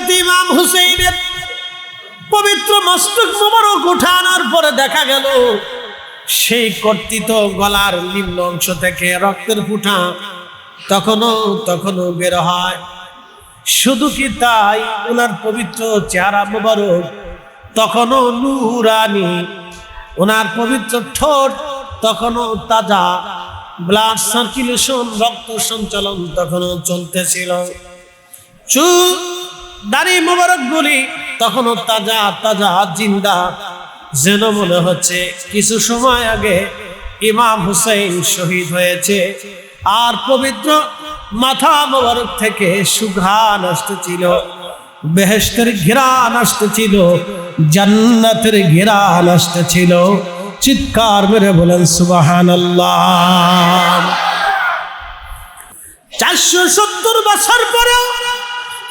হযরত ইমাম হুসাইনের পবিত্র মস্তক মোবারক উঠানোর পরে দেখা গেল সেই কর্তিত গলার নিম্ন অংশ থেকে রক্তের ফুঁটা তখনও বের হয়। শুধু কি তাই, ওনার পবিত্র চেহারা মোবারক তখনও নূরানি, ওনার পবিত্র ঠোঁট তখনও তাজা, ব্লাড সার্কুলেশন, রক্ত সঞ্চালন তখনও চলতেছিল। চুল দাড়ি মোবারক গুলি তখনও তাজা তাজা জিন্দা, যেন মনে হচ্ছে কিছু সময় আগে ইমাম হুসাইন শহীদ হয়েছে। আর পবিত্র মাথা মোবারক থেকে সুঘ্রাণ আসতেছিল, বেহেশতের ঘ্রাণ আসতেছিল, জান্নাতের ঘ্রাণ আসতেছিল। চিৎকার মেরে বলেন সুবহানাল্লাহ। 470 বছর পরেও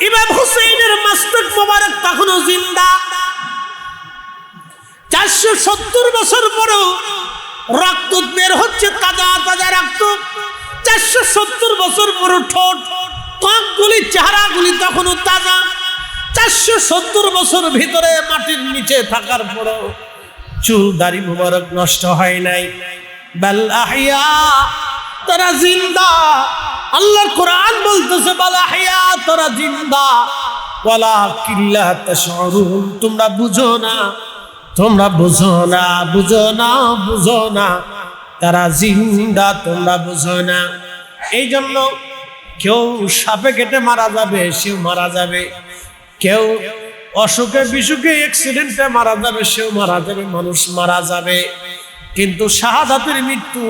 ইমাম হুসাইনের মস্তক মোবারক তখনও জিন্দা। 470 বছর পরেও রক্ত বের হচ্ছে, তাজা তাজা রক্ত। 470 বছর পরও ঠোঁট, ত্বকগুলি, চেহারাগুলি তখনও তাজা। 470 বছর ভিতরে মাটির নিচে থাকার পরেও চুল দাড়ি মোবারক নষ্ট হয় নাই। বাল আহইয়া, তারা জিন্দা। আল্লাহর কোরআন বলতেছে বাল আহইয়া, তারা জিন্দা। ওয়ালাকিন লা তাশউরুন, তোমরা বুঝো না, তোমরা বুঝো না, বুঝো না, বুঝো না, তারা জিন্দা, তোমরা বুঝো না। এই জন্য কেউ সাপে কেটে মারা যাবে, সেও মারা যাবে। কেউ অসুখে বিসুখে অ্যাক্সিডেন্টে মারা যাবে, সেও মারা যাবে, মানুষ মারা যাবে। কিন্তু শাহাদাতের মৃত্যু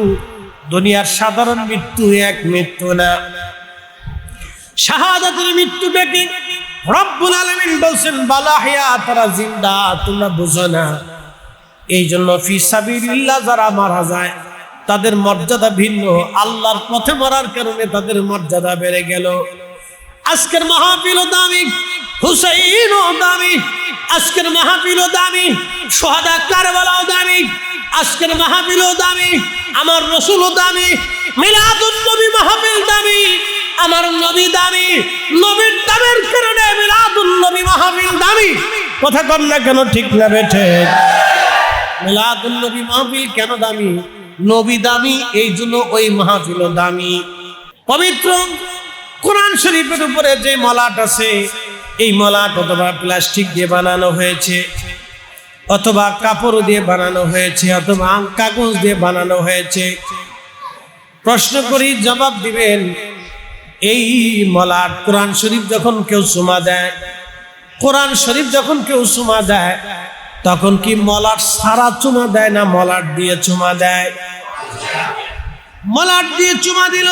দুনিয়ার সাধারণ মৃত্যু এক মৃত্যু না। শাহাদাতের মৃত্যুটা কি? রব্বুল আলামিন বলছেন বালাহিয়া, তারা জিন্দা, তোমরা বুঝো না। এই জন্য ফি সাবিলিল্লাহ যারা মারা যায় তাদের মর্যাদা ভিন্ন, আল্লাহর পথে মরার কারণে তাদের মর্যাদা বেড়ে গেল। আজকের মাহফিলও দামি, হুসাইনও দামি। আজকের মাহফিলও দামি, শুহাদা কারবালাও দামি। আজকের মাহফিলও দামি, আমার রাসূলও দামি। মিলাদুন নবী মাহফিল দামি, আমার নবী দামি। নবীর দামের কারণে মিলাদুন নবী মাহফিল দামি। কথা কর না কেন, ঠিক না বেঠে? মিলাদুন নবী মাহফিল কেন দামি? নবী দামি, এই জন্য ওই মাহফিলও দামি। পবিত্র কোরআন শরীফের উপরে যে মলাট আছে, এই মলাট অথবা প্লাস্টিক দিয়ে বানানো হয়েছে, অথবা কাপড় দিয়ে বানানো হয়েছে, অথবা কাগজ দিয়ে বানানো হয়েছে। প্রশ্ন করি, জবাব দিবেন। এই মলাট কোরআন শরীফ যখন কেউ চুমা দেয়, কোরআন শরীফ যখন কেউ চুমা দেয়, তখন কি মলাট সারা চুমা দেয় না মলাট দিয়ে চুমা দেয়? মলাট দিয়ে চুমা দিল।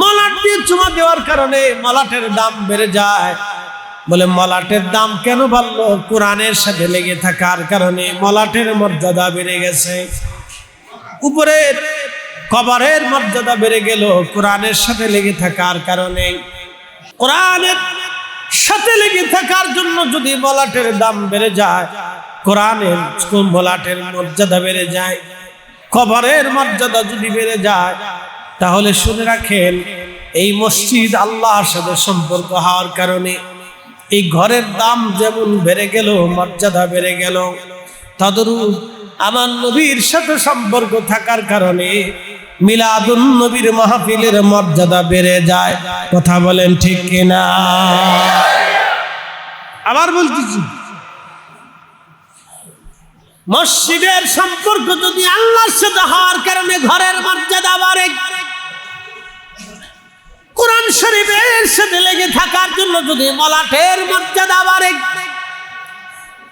মলাট দিয়ে চুমা দেওয়ার কারণে মলাটের দাম বেড়ে যায়। বলে মলাটের দাম কেন বাড়লো? কোরআনের সাথে লেগে থাকার কারণে মলাটের মর্যাদা বেড়ে গেছে। উপরের কবরের মর্যাদা বেড়ে গেল কোরআনের সাথে লেগে থাকার কারণে। কোরআনের সাথে লেগে থাকার জন্য যদি মলাটের দাম বেড়ে যায়, কোরআনের মলাটের মর্যাদা বেড়ে যায়, কবরের মর্যাদা যদি বেড়ে যায়, তাহলে শুনে রাখেন, এই মসজিদ আল্লাহর সাথে সম্পর্ক হওয়ার কারণে এই ঘরের দাম যেমন বেড়ে গেল, মর্যাদা বেড়ে গেল, তদরূপ আমার নবীর সাথে সম্পর্ক থাকার কারণে মিলাদুন নবীর মাহফিলের মর্যাদা বেড়ে যায়। কথা বলেন ঠিক কিনা? আবার বলতেছি, মসজিদের সম্পর্ক যদি আল্লাহর সাথে হওয়ার কারণে ঘরের মর্যাদা বাড়ে, কোরআন শরীফের সাথে লেগে থাকার জন্য যদি মলাটের মর্যাদা বাড়ে,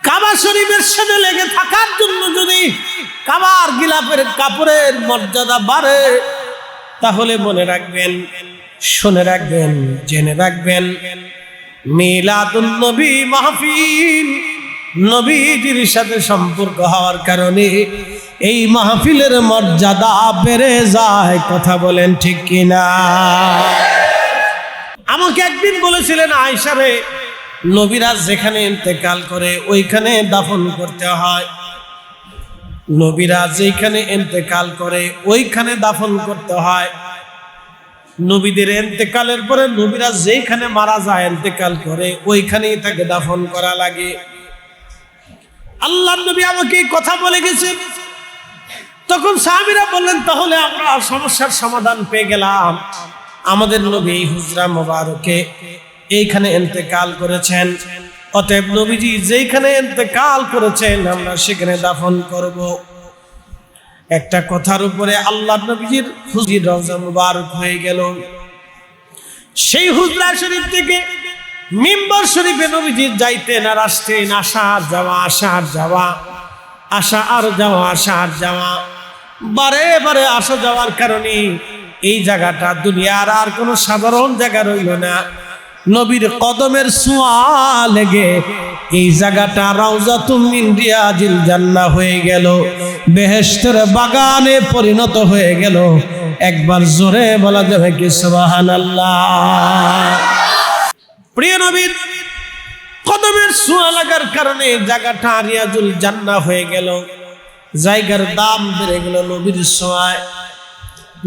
কাবা শরীফের সাথে লেগে থাকার জন্য যদি কাবার গিলাফের কাপড়ের মর্যাদা বাড়ে, তাহলে মনে রাখবেন, শুনে রাখবেন, জেনে রাখবেন, মিলাদুন নবী মাহফিল নবীজির সাথে সম্পর্ক হওয়ার কারণে এই মাহফিলের মর্যাদা বেড়ে যায়। কথা বলেন ঠিক কিনা? আমাকে একদিন বলেছিলেন, আয়েশা রে, নবীরা যেখানে ইন্তেকাল করে ওইখানে দাফন করতে হয়। নবীরা যেখানে ইন্তেকাল করে ওইখানে দাফন করতে হয়। নবীদের ইন্তেকালের পরে নবীরা যেখানে মারা যায় ইন্তেকাল করে ওইখানেই তাকে দাফন করা লাগে। আল্লাহর নবী আমাকে এই কথা বলে গেছে। তখন সাহাবীরা বললেন, তাহলে আমরা সমস্যার সমাধান পেয়ে গেলাম। আমাদের নবী হুজরা মোবারকে এইখানে ইন্তেকাল করেছেন, অতএব নবীজি যেখানে ইন্তেকাল করেছেন আমরা সেখানে দাফন করব। একটা কথার উপরে আল্লাহর নবীজির হুজরা রওজা মুবারক হয়ে গেল। সেই হুজরা শরীফ থেকে মিম্বার শরীফে নবীজি যাইতেন আর আসতেন, আসা আর যাওয়া, আসা আর যাওয়া, আসা আর যাওয়া, আসা আর যাওয়া, বারে বারে আসা যাওয়ার কারণে এই জায়গাটা দুনিয়ার আর কোনো সাধারণ জায়গা রইল না। নবীর কদমের ছোঁয়া লেগে এই জায়গাটা রাউজাতুম মিন রিয়াজিল জান্নাহ হয়ে গেল, বেহেশতের বাগানে পরিণত হয়ে গেল। একবার জোরে বলা যাবে কি সুবহানাল্লাহ। প্রিয় নবীর কদমের ছোঁয়া লাগার কারণে জায়গাটা রিয়াজুল জান্নাহ হয়ে গেল, জায়গার দাম বেড়ে গেল নবীর ছোঁয়ায়।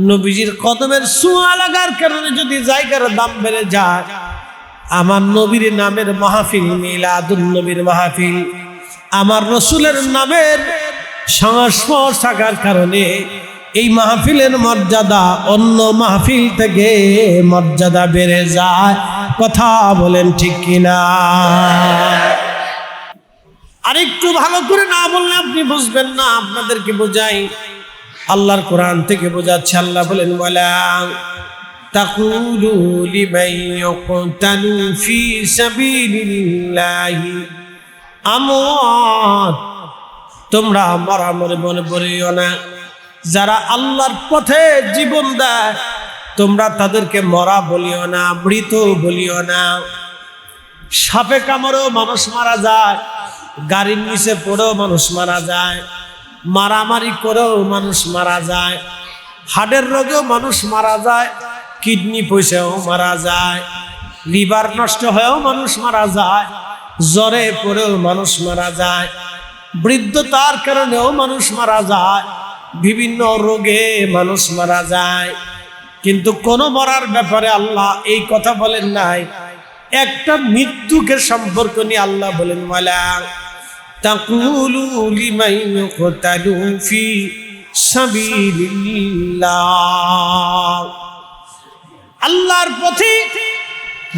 নবীজির কদমের ছোঁয়া লাগার কারণে যদি জায়গার দাম বেড়ে যায়, আমার নবীর নামের মাহফিল, মিলাদুন নবীর মাহফিল, আমার রসুলের নামের সংস্পর্শ থাকার কারণে এই মাহফিলের মর্যাদা অন্য মাহফিল থেকে মর্যাদা বেড়ে যায়। কথা বলেন ঠিক কিনা? আরেকটু ভালো করে না বললে আপনি বুঝবেন না, আপনাদেরকে বোঝাই। আল্লাহর কোরআন থেকে বোঝাচ্ছে, আল্লাহ বলেন, ওয়ালা তাকুলু লিমান ইয়াকতালু ফি সাবিলিল্লাহি আমওয়াত, তোমরা মরে মনে বলিও না, যারা আল্লাহর পথে জীবন দেয় তোমরা তাদেরকে মরা বলিও না, মৃত বলিও না। সাপে কামড়েও মানুষ মারা যায়, গাড়ির নিচে পড়েও মানুষ মারা যায়, মারামারি করেও মানুষ মারা যায়, হার্টের রোগেও মানুষ মারা যায়, কিডনি পয়সাও মারা যায়, লিভার নষ্ট হয়েও মানুষ মারা যায়, জ্বরে পড়েও মানুষ মারা যায়, বৃদ্ধতার কারণেও মানুষ মারা যায়, বিভিন্ন রোগে মানুষ মারা যায়। কিন্তু কোন মরার ব্যাপারে আল্লাহ এই কথা বলেন নাই। একটা মৃত্যুকে সম্পর্ক নিয়ে আল্লাহ বলেন, ওয়ালা তাকুলু লিমান ইয়াকতালু ফি সাবিলিল্লাহ, আল্লাহর পথে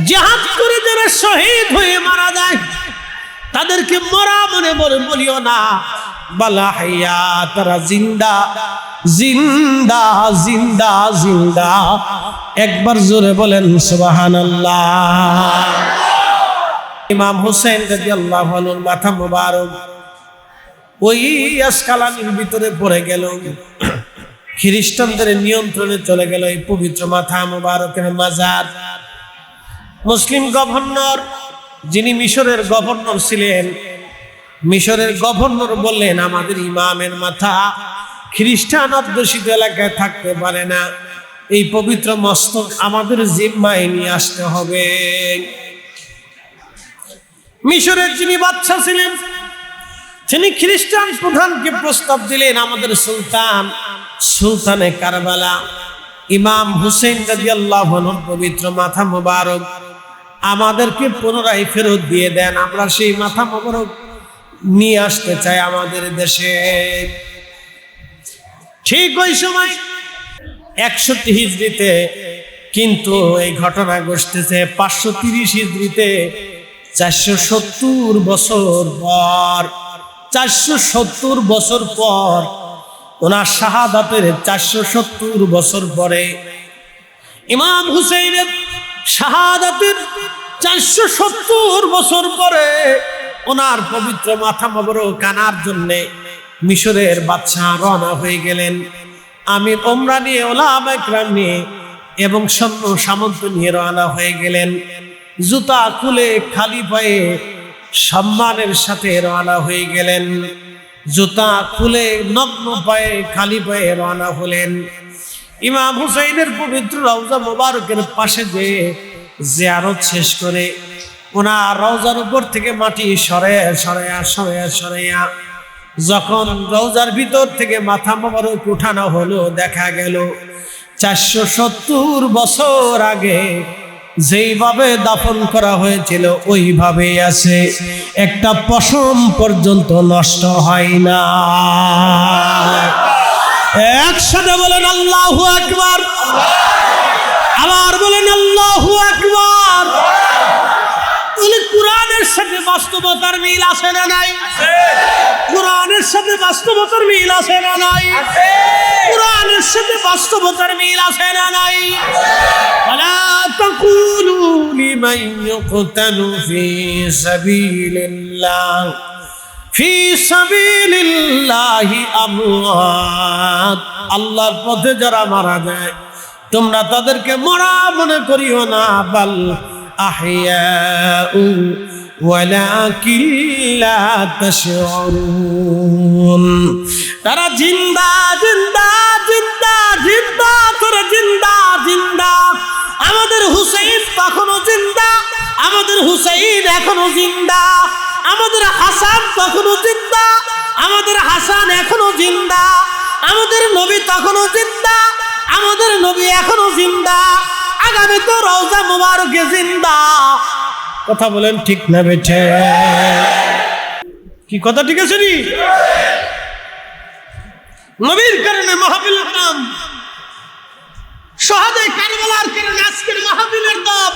জিহাদ করে যারা শহীদ হয়ে মারা যায় তাদেরকে মরা মনে বলিও না, বালা হাইয়া, তারা জিন্দা জিন্দা জিন্দা জিন্দা। একবার জোরে বলেন সুবহানাল্লাহ। ইমাম হুসাইন রাদিয়াল্লাহু আনহুর মাথা মুবারক ওই আসকালানির ভিতরে পড়ে গেল, খ্রিস্টানদের নিয়ন্ত্রণে চলে গেল এই পবিত্র মাথা মুবারকের মাজার। মুসলিম গভর্নর, যিনি মিশরের গভর্নর ছিলেন, মিশরের গভর্নর বললেন, আমাদের ইমামের মাথা খ্রিস্টান অধ্যুষিত এলাকায় থাকতে পারে না, এই পবিত্র মস্তক আমাদের জিম্মায় নিয়ে আসতে হবে। মিশরের যিনি বাদশা ছিলেন তিনি খ্রিস্টান প্রধানকে প্রস্তাব দিলেন, আমাদের সুলতান, সুলতানে কারবালা ইমাম হুসেন রাদিয়াল্লাহু আনহুর পবিত্র মাথা মোবারক আমাদেরকে পুনরায় ফেরত দিয়ে দেন, আমরা সেই মাথা মোবারক নিয়ে আসতে চাই আমাদের দেশে। ঠিক ওই সময় 61 হিজরিতে, কিন্তু এই ঘটনা ঘটতেছে 530 হিজরিতে, 470 বছর পর। 470 বছর পর, ওনার শাহাদাতের 470 বছর পরে, ইমাম হুসাইনের শাহাদাতের 470 বছর পরে ওনার পবিত্র মাথা মোবারক আনার জন্যে মিশরের বাদশা রওনা হয়ে গেলেন। আমির ওমরা নিয়ে, ওলামা ইকরাম নিয়ে এবং সৈন্য সামন্ত নিয়ে রওনা হয়ে গেলেন। জুতা খুলে খালি পায়ে সম্মানের সাথে রওনা হয়ে গেলেন। জুতা খুলে নগ্ন পায়ে খালি পায়ে রওনা হলেন। ইমাম হুসাইনের পবিত্র রওজা মোবারকের পাশে যে জিয়ারত শেষ করে ওনার রওজার উপর থেকে মাটি সরাইয়া যখন রওজার ভিতর থেকে মাথা মোবারক উঠানো হলো, দেখা গেল 470 বছর আগে যেইভাবে দাফন করা হয়েছিল ওইভাবে আছে, একটা পশম পর্যন্ত নষ্ট হয় না। একসাথে বলেন আল্লাহু আকবার, আবার বলেন আল্লাহু আকবার। তাহলে কোরআনের সাথে বাস্তবতার মিল আছে না নাই? কোরআনের সাথে বাস্তবতার মিল আছে না নাই? কোরআনের সাথে বাস্তবতার মিল আছে না নাই? ওয়ালা তাকুলু লিমান ইউকতালু ফি সাবিলিল্লাহ ফি সাবিলিল্লাহি আমওয়াত। আল্লাহর পথে যারা মারা যায় তোমরা তাদেরকে মরা মনে করিও না, বাল আহইয়াউ ওয়ালাকিন লা তাশউরুন। তারা জিন্দা জিন্দা জিন্দা জিন্দা, তারা জিন্দা জিন্দা। আমাদের হুসাইন তখনও জিন্দা, আমাদের হুসাইন এখনো জিন্দা। আমাদের হাসান তখনও জিন্দা, আমাদের হাসান এখনো জিন্দা। আমাদের নবী তখনও জিন্দা, আমাদের নবী এখনো জিন্দা। আগামী তো রওজা মুবারকে জিন্দা। কথা বলেন ঠিক না বেঠে? কি কথা ঠিক আছে নি? নবীর কারণে মাহফিলের নাম, শহাদায়ে কারবালার কারণে আজকের মাহফিলের নাম।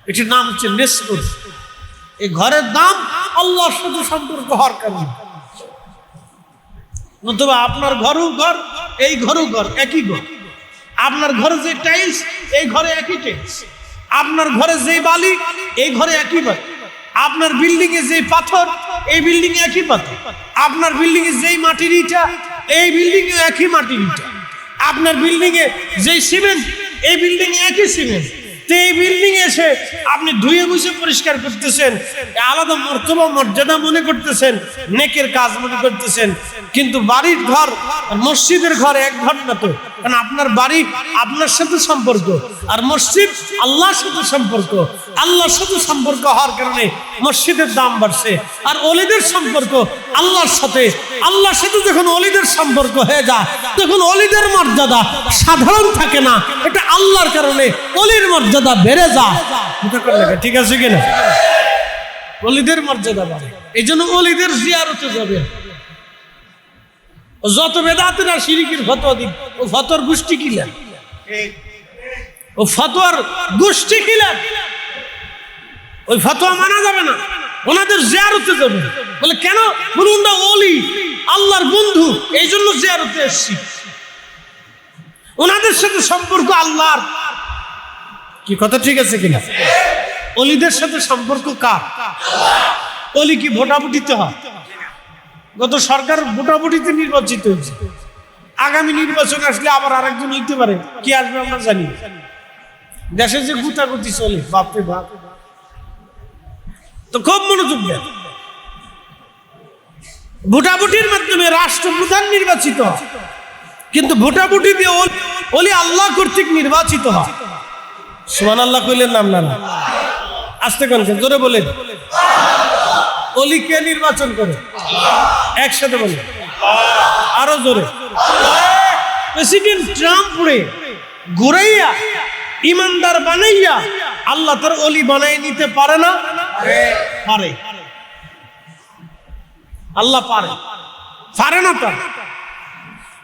এটির নাম হচ্ছে নিসবত। এই ঘরের নাম আল্লাহর সাথে সম্পর্ক হওয়ার কারণে। নতুবা আপনার ঘরও ঘর, এই ঘরও ঘর, একই ঘর। আপনার ঘরে যে টাইলস, এই ঘরে একই টাইলস। আপনার ঘরে যে বালি, এই ঘরে একই বালি। আপনার বিল্ডিং এ যে পাথর, এই বিল্ডিং এ একই পাথর। আপনার বিল্ডিং এ যেই মাটির ইটা, এই বিল্ডিং এ একই মাটির ইটা। আপনার বিল্ডিং এ যেই সিমেন্ট, এই বিল্ডিং এ একই সিমেন্ট। তো এই বিল্ডিং এসে আপনি ধুয়ে মুছে পরিষ্কার করতেছেন, আলাদা মর্তবা মর্যাদা মনে করতেছেন, নেকের কাজ মনে করতেছেন। কিন্তু বাড়ির ঘর আর মসজিদের ঘর এক ঘর না তো। কারণ আপনার বাড়ি আপনার সাথে সম্পর্ক, আর মসজিদ আল্লাহর সাথে সম্পর্ক। আল্লাহর সাথে সম্পর্ক হওয়ার কারণে মসজিদের দাম বাড়ছে। আর অলিদের সম্পর্ক আল্লাহর সাথে, আল্লাহর সাথে যখন অলিদের সম্পর্ক হয়ে যায় তখন অলিদের মর্যাদা সাধারণ থাকে না, এটা আল্লাহর কারণে অলির মর্যাদা বেড়ে যায়। ঠিক আছে কিনা? অলিদের মর্যাদা বাড়ে, এই জন্য অলিদের জিয়ারতে যাবে। যত বেদাতেরা শিরকির ফতোয়া দিন, ও ফতোয়ার গোষ্ঠী কিলেন, ও ফতোয়ার গোষ্ঠী কিলেন, ওই ফতোয়া মানা যাবে না, ওনাদের জিয়ারতে যাবে। বলে কেন? বলে ওনারা ওলি, আল্লাহর বন্ধু, এই জন্য জিয়ারতে এসেছি। ওনাদের সাথে সম্পর্ক আল্লাহর। কি কথা ঠিক আছে কিনা? অলিদের সাথে সম্পর্ক কার? অলি কি ভোটাভুটিতে হয়? গত সরকার ভোটাভুটিতে নির্বাচিত হয়েছে। আগামী নির্বাচন আসলে আবার আরেকজন হইতে পারে, কি আসবে আমরা জানি। দেশে যে গুতাগুতি চলে, বাপরে বাপ। তো খুব মনোযোগ দেন। ভোটাভুটির মাধ্যমে রাষ্ট্রপ্রধান নির্বাচিত হয়, কিন্তু ভোটাভুটি দিয়ে অলি আল্লাহ কর্তৃক নির্বাচিত হয়। সুবহানাল্লাহ কইলেন নাম না? আস্তে কোন জোরে বলেন। অলি কে নির্বাচন করে? একসাথে বলেন, আরো জোরে। প্রেসিডেন্ট ট্রাম্পরে ঘুরাইয়া ইমানদার বানাইয়া আল্লাহ তার অলি বানাই নিতে পারে না? পারে। আল্লাহ পারে, পারে না তা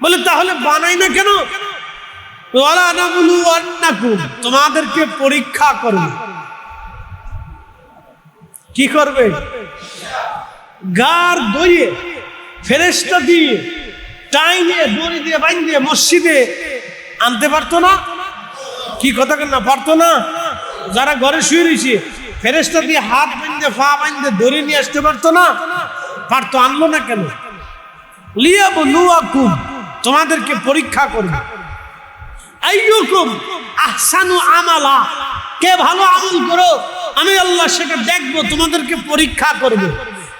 বলে তাহলে বানাই না কেন? ওয়ালা নাবলুওয়ান্নাকুম, তোমাদেরকে পরীক্ষা করবে। কি করবে? গার দইয়ে ফেরেশতা দিয়ে টাইনে দড়ি দিয়ে বাইন্ধে মসজিদে আনতে পারতো না? কি কথা কেন? পারতো না? যারা ঘরে শুয়ে রয়েছে ফেরেশতা দিয়ে হাত বাইন্ধে পা বাইন্ধে দড়ি নিয়ে আসতে পারতো না? পারতো, আনলো না কেন? লিয়াবলুয়াকুম, তোমাদেরকে পরীক্ষা করবে। আইয়ুকুম আহসানু আমালা, কে ভালো আমল করো আমি আল্লাহ সেটা দেখবো, তোমাদেরকে পরীক্ষা করব।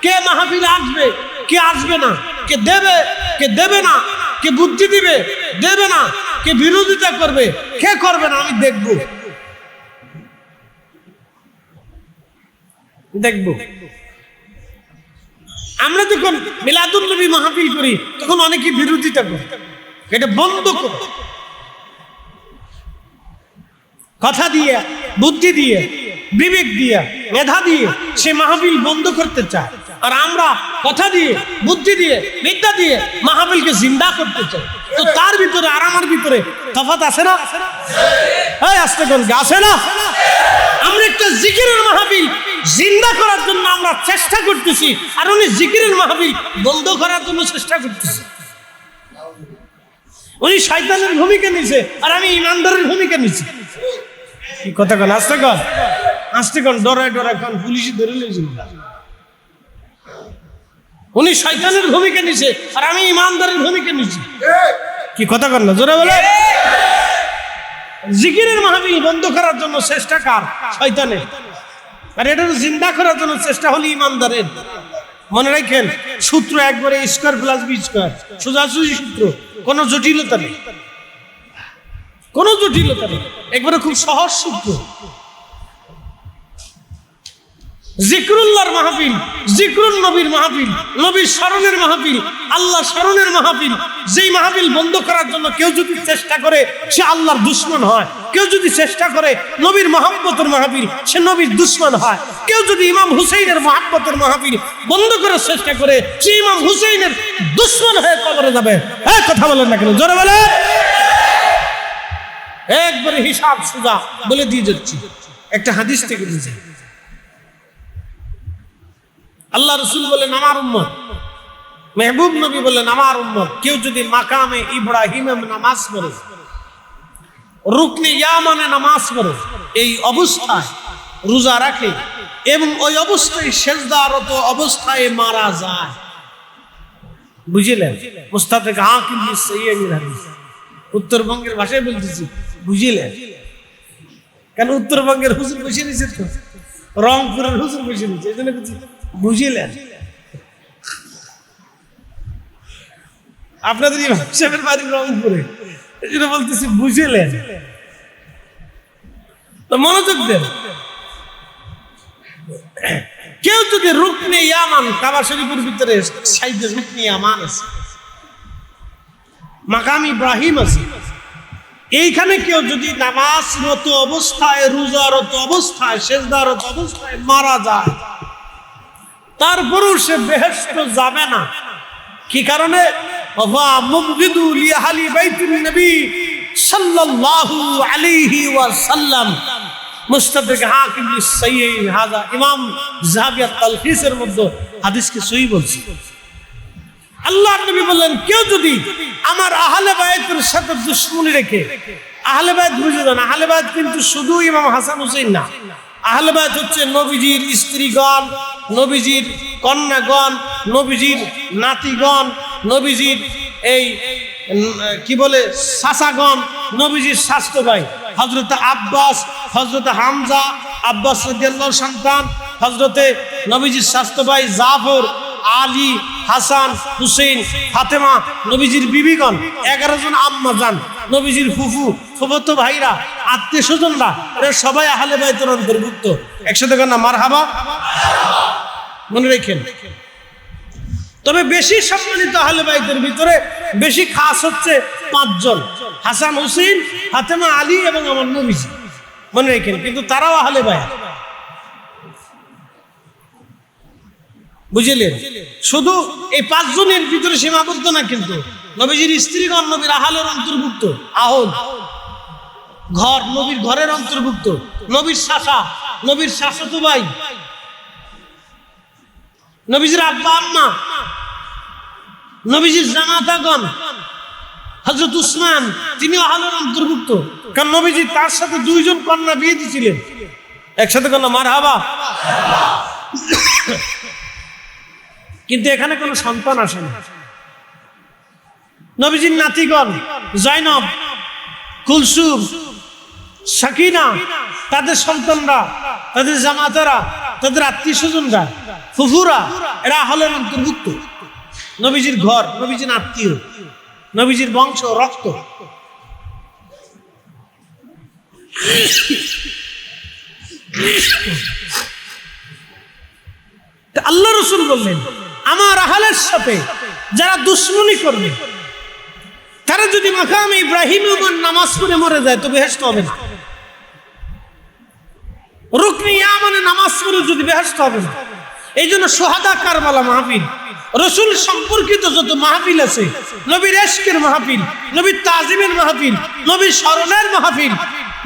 কে মাহফিলে আসবে, কে আসবে না, কে দেবে, কে দেবে না, কে বুদ্ধি দিবে, দেবে না, কে বিরোধিতা করবে, কে করবে না, আমি দেখব। দেখব। আমরা যখন মিলাদুন নবী মাহফিল করি তখন অনেকে বিরোধিতা করে, এটা বন্ধ করো। কথা দিয়ে, বুদ্ধি দিয়ে, বিবেক দিয়ে, মেধা দিয়ে সে মাহফিল বন্ধ করতে চায়। আর আমরা কথা দিয়ে, বুদ্ধি দিয়ে, বিদ্যা দিয়ে মাহফিলকে জিন্দা করতে চাই। তো তার ভিতরে আর আমার ভিতরে তফাৎ আছে না? এই আস্তে কোন আছে না? আমরা একটা জিকিরের মাহফিল জিন্দা করার জন্য আমরা চেষ্টা করতেছি, আর উনি জিকিরের মাহফিল বন্ধ করার জন্য চেষ্টা করতেছি। উনি শয়তানের ভূমিকা নিছে, আর আমি ইমানদারের ভূমিকা নিছি। কি কথা কন? আস্তে কন, আস্তে কন, ডরায় ডরায় কন, পুলিশ ধরে নিয়েছিল। উনি শয়তানের ভূমিকা নিছে, আর আমি ইমানদারের ভূমিকা নিছি। কি কথা কন না? জোরে বলে। জিকিরের মাহফিল বন্ধ করার জন্য চেষ্টা কার? শয়তানের। আর এটা জিন্দা করার জন্য চেষ্টা হলো ইমানদারের। মনে রাখেন, সূত্র একবারে স্কয়ার প্লাস বি স্কয়ার, সোজাসুজি সূত্র, কোনো জটিলতা নেই, কোনো জটিলতা নেই, একবারে খুব সহজ সূত্র। জিকরুল্লাহর মাহফিল, জিকরুল নবীর মাহফিল, নবীর স্মরণের মাহফিল, আল্লাহ স্মরণের মাহফিল, যেই মাহফিল বন্ধ করার জন্য কেউ যদি চেষ্টা করে সে আল্লাহর দুশমন হয়। কেউ যদি চেষ্টা করে নবীর মহব্বতের মাহফিল, সে নবীর দুশমন হয়। কেউ যদি ইমাম হুসাইনের মহব্বতের মাহফিল বন্ধ করার চেষ্টা করে সে ইমাম হুসাইনের দুশমন হয়ে কবরে যাবে। এই কথা বলেন না কেন? জোরে বলে। একবারে হিসাব সোজা বলে দিয়ে যাচ্ছি। একটা হাদিস থেকে দিয়েছে, আল্লাহ রসুল বলেন আমার উম্মত, মেহবুব নবী বলেন আমার উম্মত, কেউ যদি মাকামে ইব্রাহিমে নামাজ পড়ে, রুকনে ইয়ামানে নামাজ পড়ে, এই অবস্থায় রোজা রাখে এবং ওই অবস্থায় সেজদারত অবস্থায় মারা যায়। বুঝলেন? মুস্তাদরাক হাকিম বিসসাইয়্যিদ হাদিস। উত্তরবঙ্গের ভাষায় বলতেছি, বুঝলেন? কেন উত্তরবঙ্গের হুজুর বসে নিছে, তো রংপুরের হুজুর বসে নিছে, এই জন্য বলছি বুঝলেন। আপনাদের ইমাম সাহেবের বাড়ি রংপুরে, এই জন্য বলতেছি বুঝলেন। তো মনোযোগ দেন। কেউ যদি রুকনে ইয়ামান, কাবা শরীফের ভিতরে সাইডে রুকনে ইয়ামান আছে, মাকাম ইব্রাহিম আছে, এইখানে কেউ যদি নামাজরত অবস্থায়, রোজারত অবস্থায়, সেজদারত অবস্থায় মারা যায়, তারপরেও সে বেহেশত যাবে না। কি কারণে? ওয়া মুবগিদু লিআহলি বাইতুন নবী সাল্লাল্লাহু আলাইহি ওয়াসাল্লাম। মুস্তাদরাক হাকিম বিসসাইয়্যিদ হাযা ইমাম যাহাবী আত-তালখিসের মধ্যে হাদিসকে সহিহ বলছে। আল্লাহর নবী বললেন, কেউ যদি আমার আহলে বাইতের সাথে দুশমনি রেখে, আহলে বাইত বুঝে যান, আহলে বাইত কিন্তু শুধু ইমাম হাসান হুসাইন না। আহলে বাইত হচ্ছে নবীজির স্ত্রীগণ, নবীজির কন্যাগণ, নবীজির নাতিগণ, নবীজির এই কি বলে চাচাগণ, নবীজির স্বাস্থ্য ভাই হযরত আব্বাস, হযরত হামজা, আব্বাস রাদিয়াল্লাহু সন্তান, হযরতে নবীজির স্বাস্থ্য ভাই জাফর, আলী, হাসান, হুসেন, ফাতেমা, নবীজির বিবিগণ, 11 জন আম্মা জান, নবীজির ফুফু, ফুফতো ভাইরা, আত্মীয় স্বজনরা, এরা সবাই আহলে বাইতের অন্তর্ভুক্ত। একসাথে কেন মারহাবা। মনে রাখেন। তবে বেশি সম্মানিত আহলে বাইতের ভিতরে বেশি খাস হচ্ছে 5 জন, হাসান, হুসেন, ফাতেমা, আলী এবং আমার নবীজি। মনে রাখেন, কিন্তু তারাও আহলে বাইত। বুঝলেন? শুধু এই 5 জনের ভিতরে সীমাবদ্ধ না, কিন্তু নবীজির স্ত্রীগণ নবীর আহলের অন্তর্ভুক্ত। আহল ঘর নবীর ঘরের অন্তর্ভুক্ত। নবীর চাচা, নবীর চাচাতো ভাই, নবীজির আব্বা আম্মা, নবীজির জামাতাগণ, হযরত উসমান তিনি আহলের অন্তর্ভুক্ত। কারণ নবীজি তার সাথে 2 জন কন্যা বিয়ে দিয়েছিলেন। একসাথে কন্যা মারহাবা। কিন্তু এখানে কোনো সন্তান আসে না। নবীজির নাতিগণ জয়নব, কুলসুম, সাকিনা, তাদের সন্তানরা, তাদের জামাতারা, তাদের আত্মীয় স্বজনরা, ফুফুরা, এরা আহলের অন্তর্ভুক্ত। নবীজির ঘর, নবীজির আত্মীয়, নবীজির বংশ, রক্ত। আল্লাহ রাসূল বললেন, আমার আহলের সাথে যারা দুশমনি করবে, তারা যদি মাকামে ইব্রাহিম নামাজ পড়ে মরে যায় তো বেহেশত হবে না। রুকনি ইয়ামানে নামাজ পড়ে যদি বেহেশত হবে না। এই জন্য সোহাদা কারবালা মাহফিল, রসুল সম্পর্কিত যত মাহফিল আছে, নবীর ইশকের মাহফিল, নবীর তাজিমের মাহফিল, নবীর স্মরণের মাহফিল,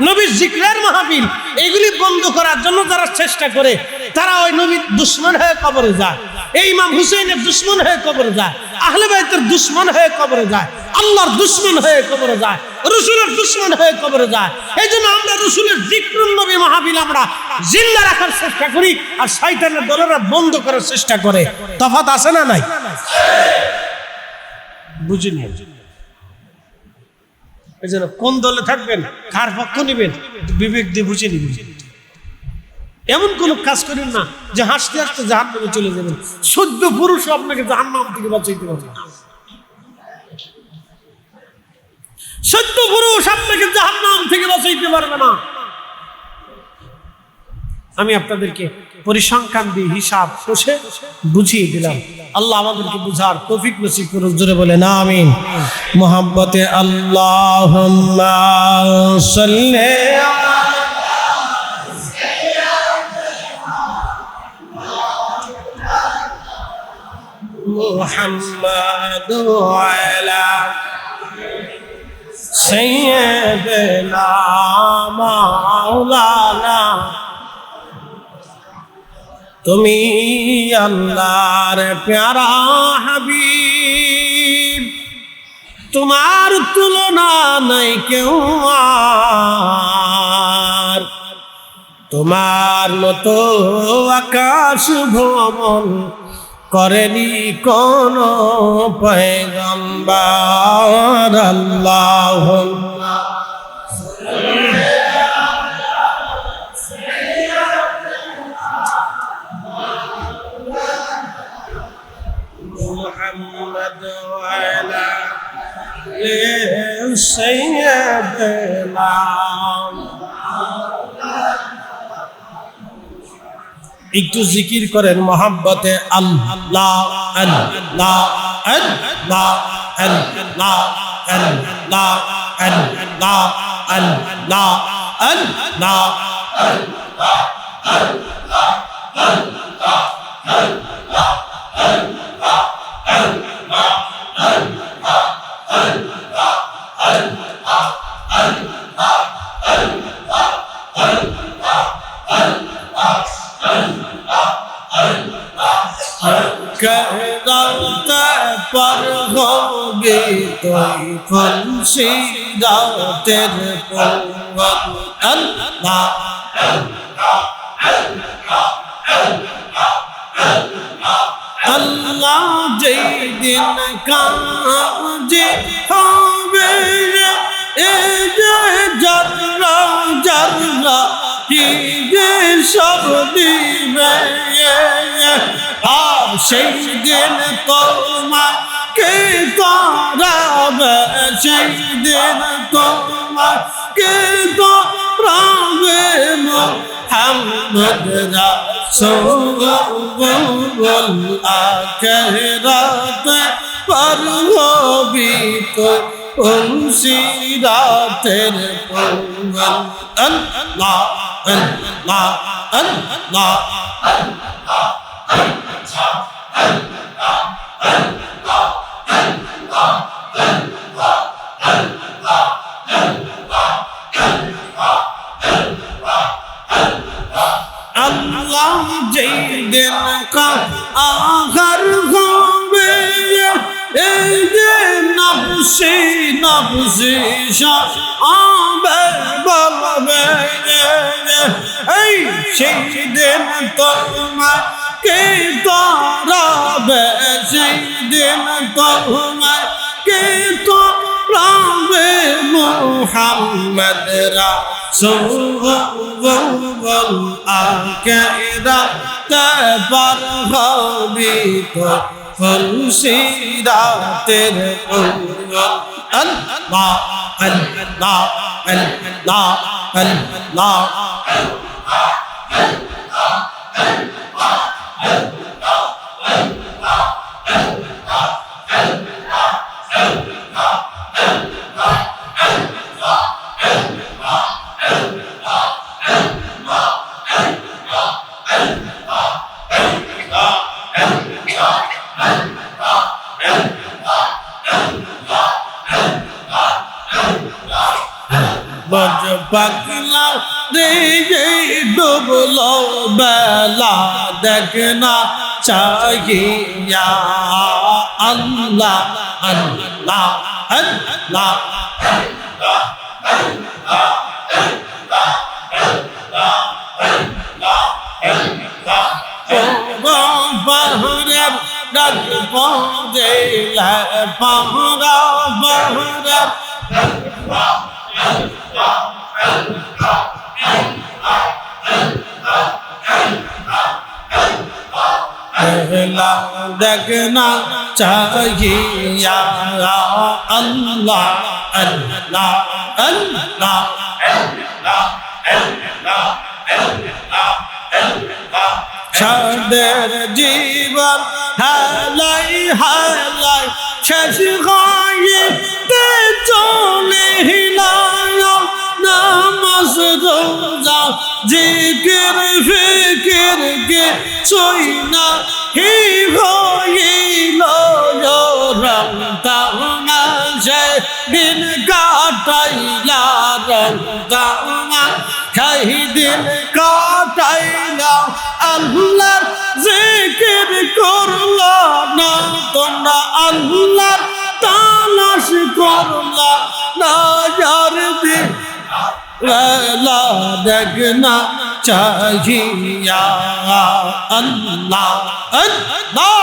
নবীর জিকরের মাহফিল, এগুলি বন্ধ করার জন্য যারা চেষ্টা করে তারা ওই নবীর দুশ্মন হয়ে কবরে যায়, এই ইমাম হুসেনের দুশ্মন হয়ে কবরে যায়, আহলে বাইতের দুশ্মন হয়ে কবরে যায়, আল্লাহর দুশ্মন হয়ে কবরে যায়, রসুলের দুশ্মন হয়ে কবরে যায়। এই জন্য আমরা রসুলের জিকরুন নবী মাহফিল আমরা জিন্দা রাখার চেষ্টা করি, আর শয়তানের দলেরা বন্ধ করার চেষ্টা করে। তফাৎ আছে না নাই? বুঝিনি। এই জন্য কোন দলে থাকবেন, কার পক্ষ নিবেন, বিবেক দিয়ে বুঝে নিবেন। এমন কোন কাজ করেন না যে হাসতে হাসতে জাহান্নামে চলে যাবেন। 14 পুরুষ আপনাকে জাহান্নাম থেকে বাঁচাইতে পারবে না। 14 পুরুষ আপনাকে জাহান্নাম থেকে বাঁচাইতে পারবে না। আমি আপনাদেরকে পরিসংখ্যান দিয়ে হিসাব কষে বুঝিয়ে দিলাম। আল্লাহ আমাদেরকে বুঝার তৌফিক নসিব করুন। জোরে বলেন আমিন। মুহাব্বতে আল্লাহুম্মা সাল্লি মুহাম্মাদ ওয়ালা সাইয়্যিদিনা মাওলানা। তুমি আল্লাহর প্যারা হাবিব, তোমার তুলনা নাই কেউ আর। তোমার মতো আকাশ ভ্রমণ করেনি কোন পয়গম্বর। আল্লাহুম্মা মুহাম্মদ ওয়ালা সাইয়্যিদিনা। একটু জিকির করেন মুহাব্বতে আল্লাহ আল্লাহ আল্লাহ আল্লাহ আল্লাহ আল্লাহ আল্লাহ আল্লাহ कहते पर होगी कोई फंसीदा तेरे पवन। अल्लाह अल्लाह जे दिन का जे होवे ए जे जर्रा जर्रा ही जे सब दिवे। সেই দিন তোমাকে তারাবে, সেই দিন তোমাকে তারাবে মুহাম্মদ রাসূল। আখিরাতে পার হবি তো সিরাতের পথ। আল্লাহ আল্লাহ আল্লাহ अल्लाह जे दिन का आखिर होवे जे नफ्सी नफ्सी शाबे बलबे। সেই দিন তোমাকে তারাবে, সেই দিন তোমাকে তারাবে মুহাম্মদ রাসূল। আখিরাতে পার হবি তো সিরাতের পথ। আল্লাহ আল্লাহ আল্লাহ আল্লাহ পাগলা রে ডুবলো বেলা দেখনা চাহিয়া আল্লাহ আল্লাহ আল্লাহ ডাক পৌঁছলা পাহরা পাহরা দেখনা চাহিয়া আল্লাহ আল্লাহ আল্লাহ সাদের জীবন হালাই হালাই শেষ হইতে চলে নামাজ রোজা জিকির ফিকির কে সইনা হি হইল রমতানা সে দিন কাটাইলা রমতানা সেই দিন কাটাইলা আল্লাহর জিকির করলা না তোমরা আল্লাহর তালাশ করলা না যার দিন বেলা দেখনা চাহিয়া আল্লাহ আল্লাহ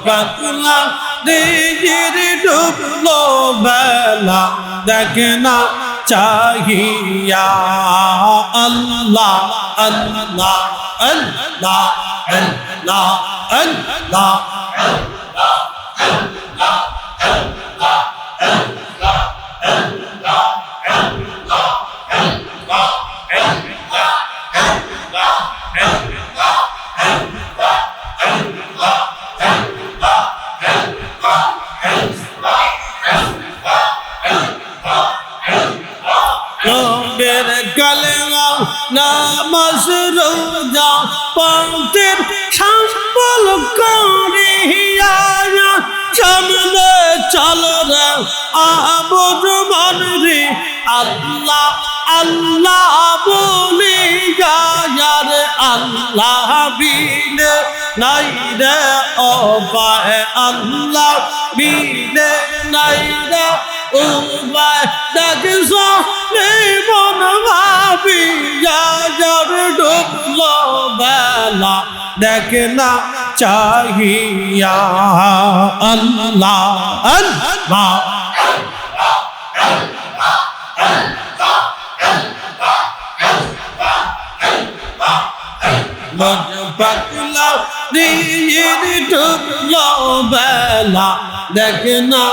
পাগলা দিজির ডুবলো বেলা দেখনা চাহিয়া আল্লাহ আল্লাহ আল্লাহ আল্লাহ আল্লাহ নামাজ রোজা পন্থের সম্বল করিয়া সামনে চল রে আবুদ মন রে আল্লাহ আল্লাহ বলি যার আল্লাহ বিনে নাই রে উপায় আল্লাহ বিনে নাই রে উপায় দেখছো মন ভাবিয়া যার ডুবলো বেলা দেখনা চাহিয়া আল্লাহ আল্লাহ পাগলা দিন ডুবলো বেলা দেখনা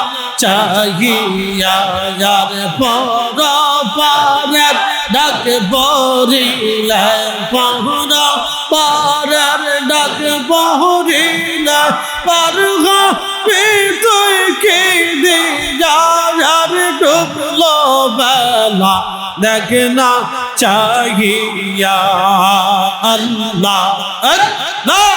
চাহিয়া যার পর পারের ডাক পড়িলে পহরা পারের ডাক পড়িলে পার তুই কে দে যার ডুবলো বেলা দেখনা চাহিয়া আল্লাহ আল্লাহ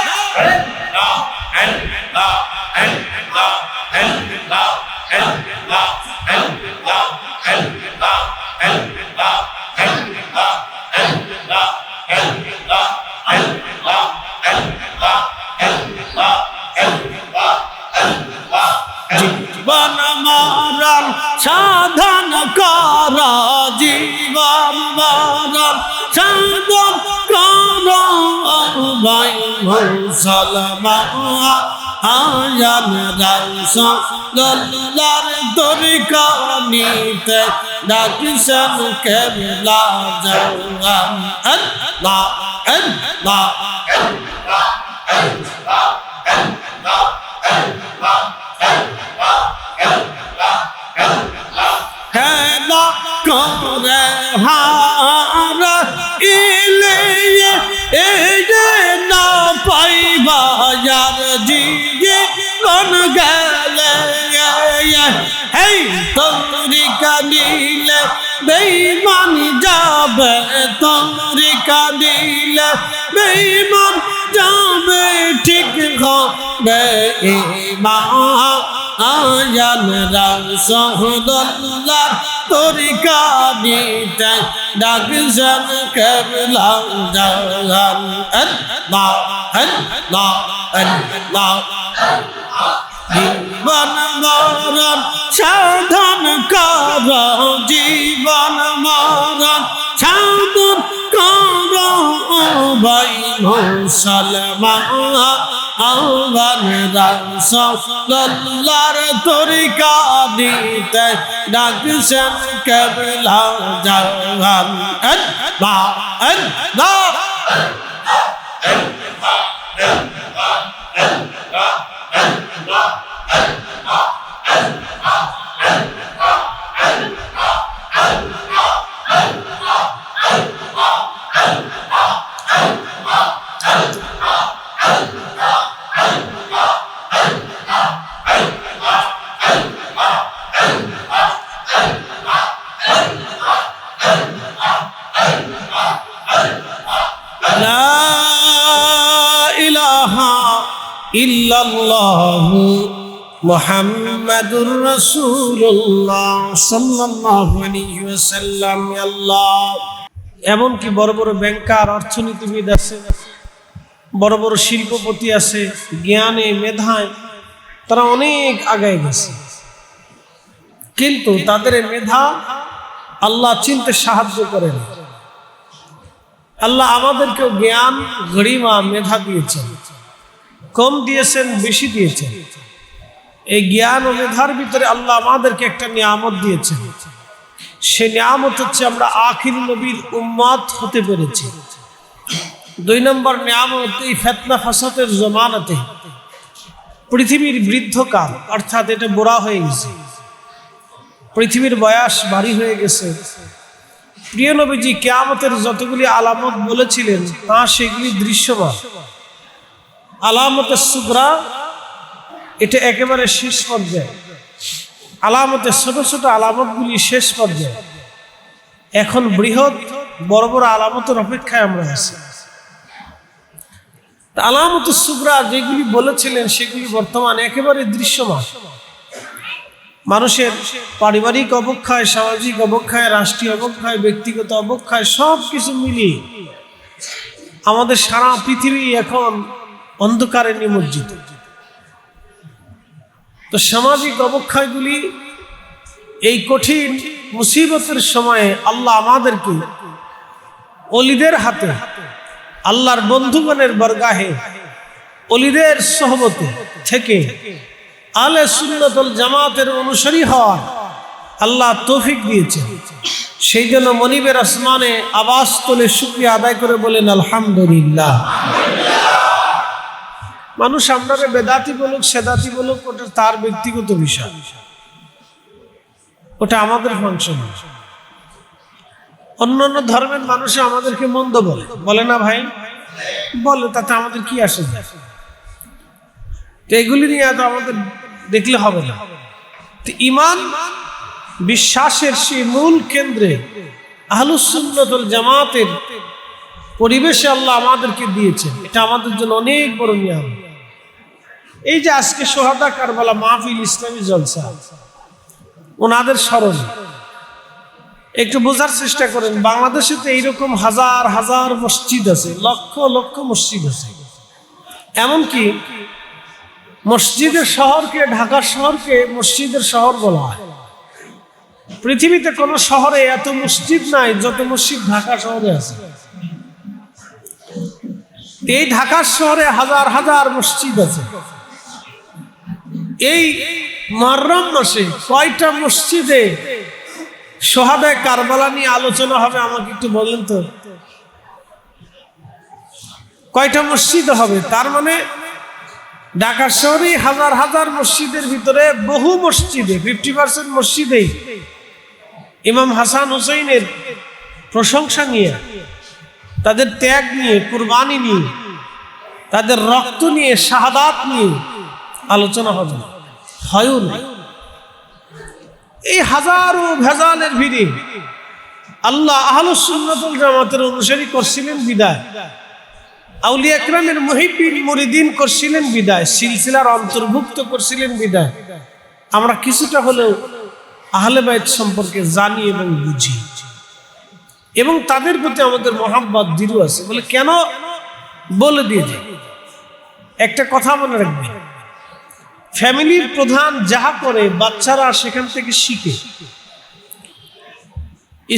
জীবন মরণ সাধন কর জীবন মরণ সাধন কর ভাই মুসলমান আয়ান রাসূলুল্লাহর তরিকা নিতে ডাকছেন কেবলা জাওয়ান আল্লাহ আল্লাহ হেলা করে হারা ইলে এ না পাইবা যার জিয়ে কোন গেলে এই তরিকা নিলে বেঈমান যাবে তরিকা নিলে বেঈমান যাবে ঠিক হবে ঈমান রাসূলুল্লাহ তরিকা দিতে ডাকছেন কেবলা জাহান আল্লাহ আল্লাহ আল্লাহ জীবন মরণ সাধন কর জীবন মরণ সাধন কর ভাই মুসলমান আহ্বান রাসূলুল্লাহর তরিকা দিতে ডাকছেন কেবলা জাহান আল্লাহ আল্লাহ ইল্লাল্লাহু মুহাম্মাদুর রাসূলুল্লাহ সাল্লাল্লাহু আলাইহি ওয়াসাল্লাম। আল্লাহ এমন কি বড় বড় ব্যাংকার অর্থনীতিবিদ আছে, বড় বড় শিল্পপতি আছে, জ্ঞানে মেধায় তারা অনেক আগায় গেছে, কিন্তু তাদের মেধা আল্লাহ চিনতে সাহায্য করেন। আল্লাহ আমাদেরকেও জ্ঞান গরিমা মেধা দিয়েছেন, কম দিয়েছেন বেশি দিয়েছেন। এই জ্ঞান ও মেধার ভিতরে আল্লাহ আমাদেরকে একটা নিয়ামত দিয়েছেন। সে নিয়ামত হচ্ছে আমরা আখির নবীর উম্মত হতে পেরেছি। 2 নম্বর নিয়ামত, এই ফিতনা ফাসাদের জমানাতে পৃথিবীর বৃদ্ধকাল, অর্থাৎ এটা বুড়া হয়ে গেছে, পৃথিবীর বয়স ভারী হয়ে গেছে। প্রিয় নবীজি কিয়ামতের যতগুলি আলামত বলেছিলেন তা সেগুলি দৃশ্যমান। আলামতের সুগরা এটা একেবারে শেষ পর্যায়ে, আলামতের ছোট ছোট আলামতগুলি শেষ পর্যায়ে। এখন বৃহৎ বড় বড় আলামতের অপেক্ষায় আমরা আছি। আলামতের সুগরা যেগুলি বলেছিলেন সেগুলি বর্তমানে একেবারে দৃশ্যমান। মানুষের পারিবারিক অবক্ষয়, সামাজিক অবক্ষয়, রাষ্ট্রীয় অবক্ষয়, ব্যক্তিগত অবক্ষয় সব কিছু মিলিয়ে আমাদের সারা পৃথিবী এখন অন্ধকারে নিমজ্জিত। তো সামাজিক অবক্ষয়গুলি, এই কঠিন মুসিবতের সময়ে আল্লাহ আমাদেরকে ওলিদের হাতে, আল্লাহর বন্ধুগণের বরগাহে, ওলিদের সোহবতে থেকে আহলে সুন্নাত ওয়াল জামাতের অনুসারী হওয়ার আল্লাহ তৌফিক দিয়েছেন। সেই জন্য মনিবের আসমানে আওয়াজ তুলে শুকরিয়া আদায় করে বলেন আলহামদুলিল্লাহ। মানুষ আপনারা বেদাতি বলুক সেদাতি বলুক, ওটা তার ব্যক্তিগত বিষয়, ওটা আমাদের ফাংশন। অন্যান্য ধর্মের মানুষ আমাদেরকে মন্দ বলে না ভাই, বলে, তাতে আমাদের কি আসে যায়? তো এগুলি নিয়ে তো আমাদের দেখলে হবে না। তো ঈমান বিশ্বাসের সেই মূল কেন্দ্রে আহলুস সুন্নাত ওয়াল জামাতের পরিবেশে আল্লাহ আমাদেরকে দিয়েছেন, এটা আমাদের জন্য অনেক বড় নিয়ামত। এই যে আজকে সোহাদা কারবালা মাহফিল, ইসলামী জলসা, ওনাদের স্মরণ একটু বোঝার চেষ্টা করেন। বাংলাদেশে তো এইরকম হাজার হাজার মসজিদ আছে, লক্ষ লক্ষ মসজিদ আছে। এমনকি মসজিদের শহরকে, ঢাকা শহরকে মসজিদের শহর বলা হয়। পৃথিবীতে কোন শহরে এত মসজিদ নাই যত মসজিদ ঢাকা শহরে আছে। এই ঢাকা শহরে হাজার হাজার মসজিদ আছে। এই মুহররম মাসে কয়টা মসজিদে সোহাদায়ে কারবালা নিয়ে আলোচনা হবে আমাকে একটু বলেন তো, কয়টা মসজিদ হবে? তার মানে ঢাকা শহরে হাজার হাজার মসজিদের ভিতরে বহু মসজিদে 50% মসজিদেই ইমাম হাসান হুসাইনের প্রশংসা নিয়ে, তাদের ত্যাগ নিয়ে, কুরবানি নিয়ে, তাদের রক্ত নিয়ে, শাহাদাত নিয়ে আলোচনা হবে, হয়ও না। এই হাজারো ভেজালের ভিড়ে আল্লাহ আহলুস সুন্নাত ওয়াল জামাতের অনুসারী করছিলেন বিদায়। আউলিয়া একরামের মুহিব্বিন মুরিদিন করছিলেন বিদায়, সিলসিলার অন্তর্ভুক্ত করছিলেন বিদায় আমরা কিছুটা হলেও আহলে বাইত সম্পর্কে জানি এবং বুঝি, এবং তাদের প্রতি আমাদের মহাব্বত দৃঢ় আছে। বলে কেন বলে দিয়ে যায়, একটা কথা মনে রাখবে, ফ্যামিলির প্রধান যাহা করে বাচ্চারা সেখান থেকে শিখে।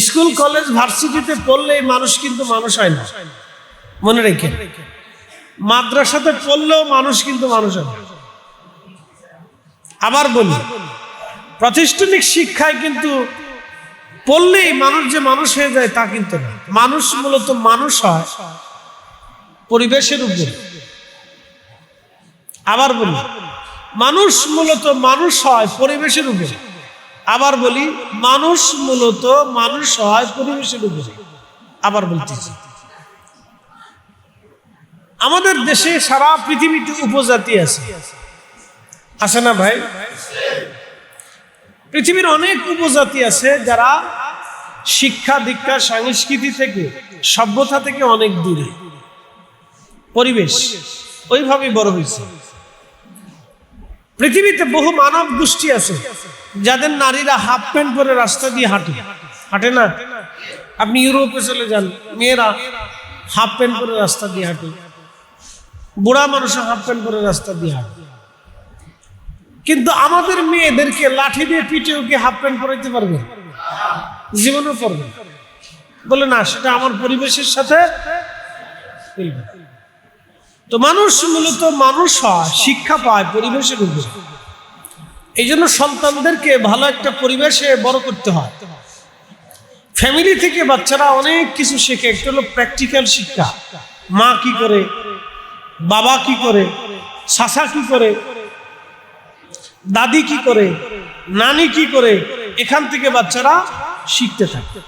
স্কুল কলেজ ভার্সিটিতে পড়লে মানুষ কিন্তু মানুষ হয় না, মনে রেখে। মাদ্রাসাতে পড়লেও মানুষ কিন্তু মানুষ হয় না। আবার বলি, প্রাতিষ্ঠানিক শিক্ষায় কিন্তু পড়লেই মানুষ যে মানুষ হয়ে যায় তা কিন্তু না। মানুষ মূলত মানুষ হয় পরিবেশের উপরে। আবার বলি, মানুষ মূলত মানুষ হয় পরিবেশের উপরে। আবার বলি, মানুষ মূলত মানুষ হয় পরিবেশের উপরে। আবার বলতেছি, আমাদের দেশে সারা পৃথিবীতে উপজাতি আছে, আছে না ভাই? পৃথিবীর অনেক উপজাতি আছে যারা শিক্ষা দীক্ষা সংস্কৃতি থেকে সভ্যতা থেকে অনেক দূরে, পরিবেশ ওইভাবেই বড় হয়েছে। পৃথিবীতে বহু মানব গোষ্ঠী আছে যাদের নারীরা হাফ প্যান্ট পরে রাস্তা দিয়ে হাঁটে, হাঁটে না? আপনি ইউরোপে চলে যান, মেয়েরা হাফ প্যান্ট পরে রাস্তা দিয়ে হাঁটে, বুড়া মানুষ হাফ প্যান্ট পরে রাস্তা দিয়ে হাঁটে। কিন্তু আমাদের মেয়েদেরকে লাঠি দিয়ে পিটেও কি হাফ প্যান্ট পরাইতে পারবে? জীবনেও পারবে। বলে না, সেটা আমার পরিবেশের সাথে। তো মানুষ মূলত মানুষ হয়, শিক্ষা পায় পরিবেশের উপরে। এই জন্য সন্তানদেরকে ভালো একটা পরিবেশে বড় করতে হয়। ফ্যামিলি থেকে বাচ্চারা অনেক কিছু শেখে। একটা হলো প্র্যাকটিক্যাল শিক্ষা, মা কি করে, বাবা কি করে, চাচা কি করে, দাদি কি করে, নানি কি করে, এখান থেকে বাচ্চারা শিখতে থাকে।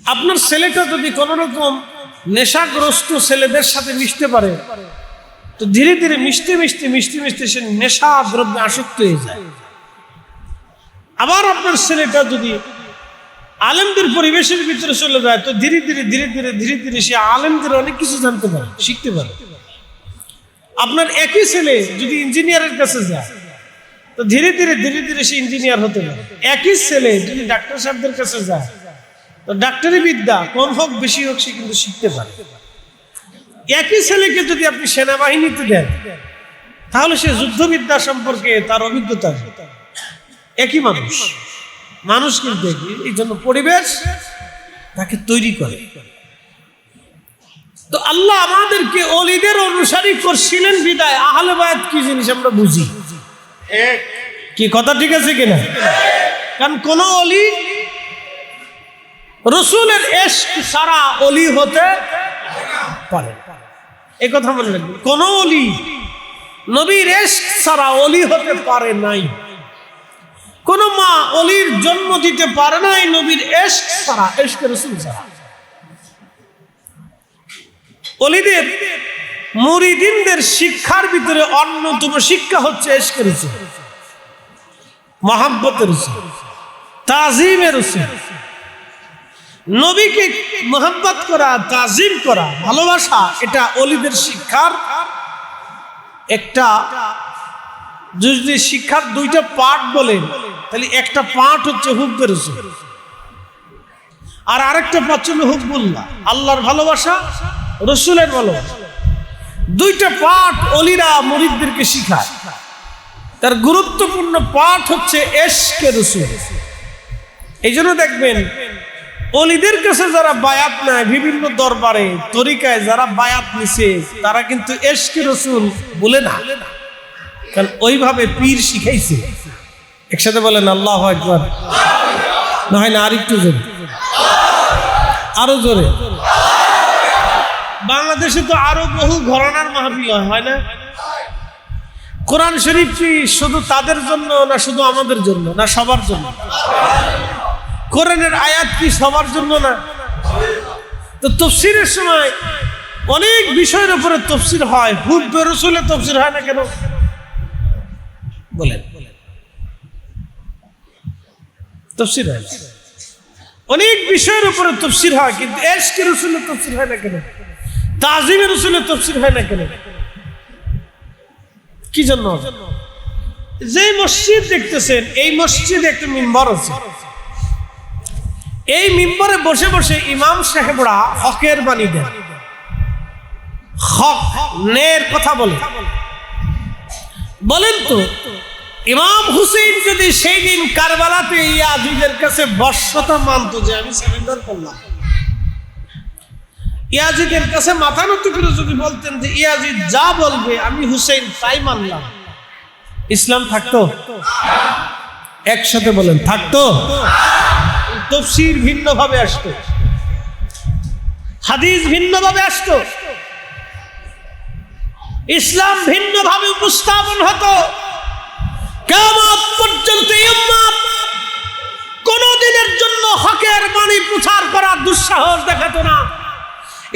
আপনার ছেলেটা যদি কোনো রকম নেশাগ্রস্ত ছেলেদের সাথে মিশতে পারে, তো ধীরে ধীরে মিশতে মিশতে মিশতে মিশতে সে নেশা দ্রব্যে আসক্ত হয়ে যায়। আবার আপনার ছেলেটা যদি আলেমদের পরিবেশের ভিতরে চলে যায়, তো ধীরে ধীরে ধীরে ধীরে ধীরে ধীরে সে আলেমদের অনেক কিছু জানতে পারে, শিখতে পারে। আপনার একই ছেলে যদি ইঞ্জিনিয়ারের কাছে যায়, তো ধীরে ধীরে ধীরে ধীরে সে ইঞ্জিনিয়ার হতে পারে। একই ছেলে যদি ডাক্তার সাহেবদের কাছে যায়, তো ডাক্তারি বিদ্যা কম হোক বেশি হোক সে কিন্তু শিখতে পারে। একই ছেলেকে যদি আপনি সেনাবাহিনীতে দেন, তাহলে সে যুদ্ধবিদ্যা সম্পর্কে তার অভিজ্ঞতা। একই মানুষ, মানুষ কিন্তু একই। এই জন্য পরিবেশ তাকে তৈরি করে। তো আল্লাহ আমাদেরকে ওলিদের অনুসারী করছিলেন বিদায় আহলে বায়াত কি জিনিস আমরা বুঝি। কি কথা ঠিক আছে কিনা? কারণ কোন ওলি রসুলের ইশক ছাড়া ওলি হতে পারে, এই কথা মনে রাখবেন। কোন ওলি নবীর ইশক ছাড়া ওলি হতে পারে নাই। কোন মা ওলির জন্ম দিতে পারে নাই নবীর ইশক ছাড়া, ইশকে রাসূল ছাড়া। ওলিদের মুরিদিনদের শিক্ষার ভিতরে অন্যতম শিক্ষা হচ্ছে ইশকে রাসূল, মহব্বতের রাসূল, তাজিমের রাসূল। নবীকে মহব্বত করা, তাজিম করা, ভালোবাসা, এটা ওলিদের শিক্ষার একটা। যদি শিক্ষার দুইটা পার্ট বলেন, তাহলে একটা পার্ট হচ্ছে হুব্বে রাসূল, আর আরেকটা পার্ট হলো হুব্বুল্লাহ, আল্লাহর ভালোবাসা, রাসূলের ভালোবাসা। দুইটা পার্ট ওলিরা মুরিদদেরকে শিখায়। তার গুরুত্বপূর্ণ পার্ট হচ্ছে ইশকে রাসূল। এই জন্য দেখবেন ওলিদের কাছে যারা বায়াত নেয়, বিভিন্ন দরবারে তরিকায় যারা বায়াত নিছে, তারা কিন্তু ইশকে রাসূল বলে না, কারণ ওইভাবে পীর শিখাইছে। একসাথে বলেন আল্লাহু আকবার। না হয় না আরেকটু জোরে, আরো জোরে। বাংলাদেশে তো আরো বহু ঘরানার মাহফিল হয় না? কোরআন শরীফ কি শুধু তাদের জন্য না শুধু আমাদের জন্য না সবার জন্য? কোরআনের আয়াত কি সবার জন্য না? তো তাফসীরের সময় অনেক বিষয়ের উপরে তাফসীর হয়, হুব্বে রাসূলের তাফসীর হয় না কেন বলেন? তাফসীর হয়। অনেক বিষয়ের উপরে তাফসীর হয়, কিন্তু ইশকে রাসূলের তাফসীর হয় না কেন? তাজিমে রাসূলের তাফসীর হয় না কেন? কি জন্য? যে মসজিদ দেখতেছেন, এই মসজিদে একটা মিম্বর আছে। এই মিম্বরে বসে বসে ইমাম সাহেবরা হকের বাণী দেন, হক ন্যায়ের কথা বলেন। তো ইমাম হুসেইন যদি সেই দিন কারবালাতে ইয়াজিদের কাছে বর্ষতা মানত যে আমি সারেন্ডার করলাম, ইয়াজিদের কাছে মাথা নত করে যদি বলতেন যে ইয়াজিদ যা বলবে আমি হুসেইন তাই মানলাম, ইসলাম থাকতো? একসাথে বলেন, থাকতো? তাফসীর ভিন্নভাবে আসতো, হাদিস ভিন্নভাবে আসতো, ইসলাম ভিন্নভাবে উপস্থাপন হতো। কিয়ামত পর্যন্ত এই উম্মত কোনদিনের জন্য হকের বাণী প্রচার করার দুঃসাহস দেখাতো না।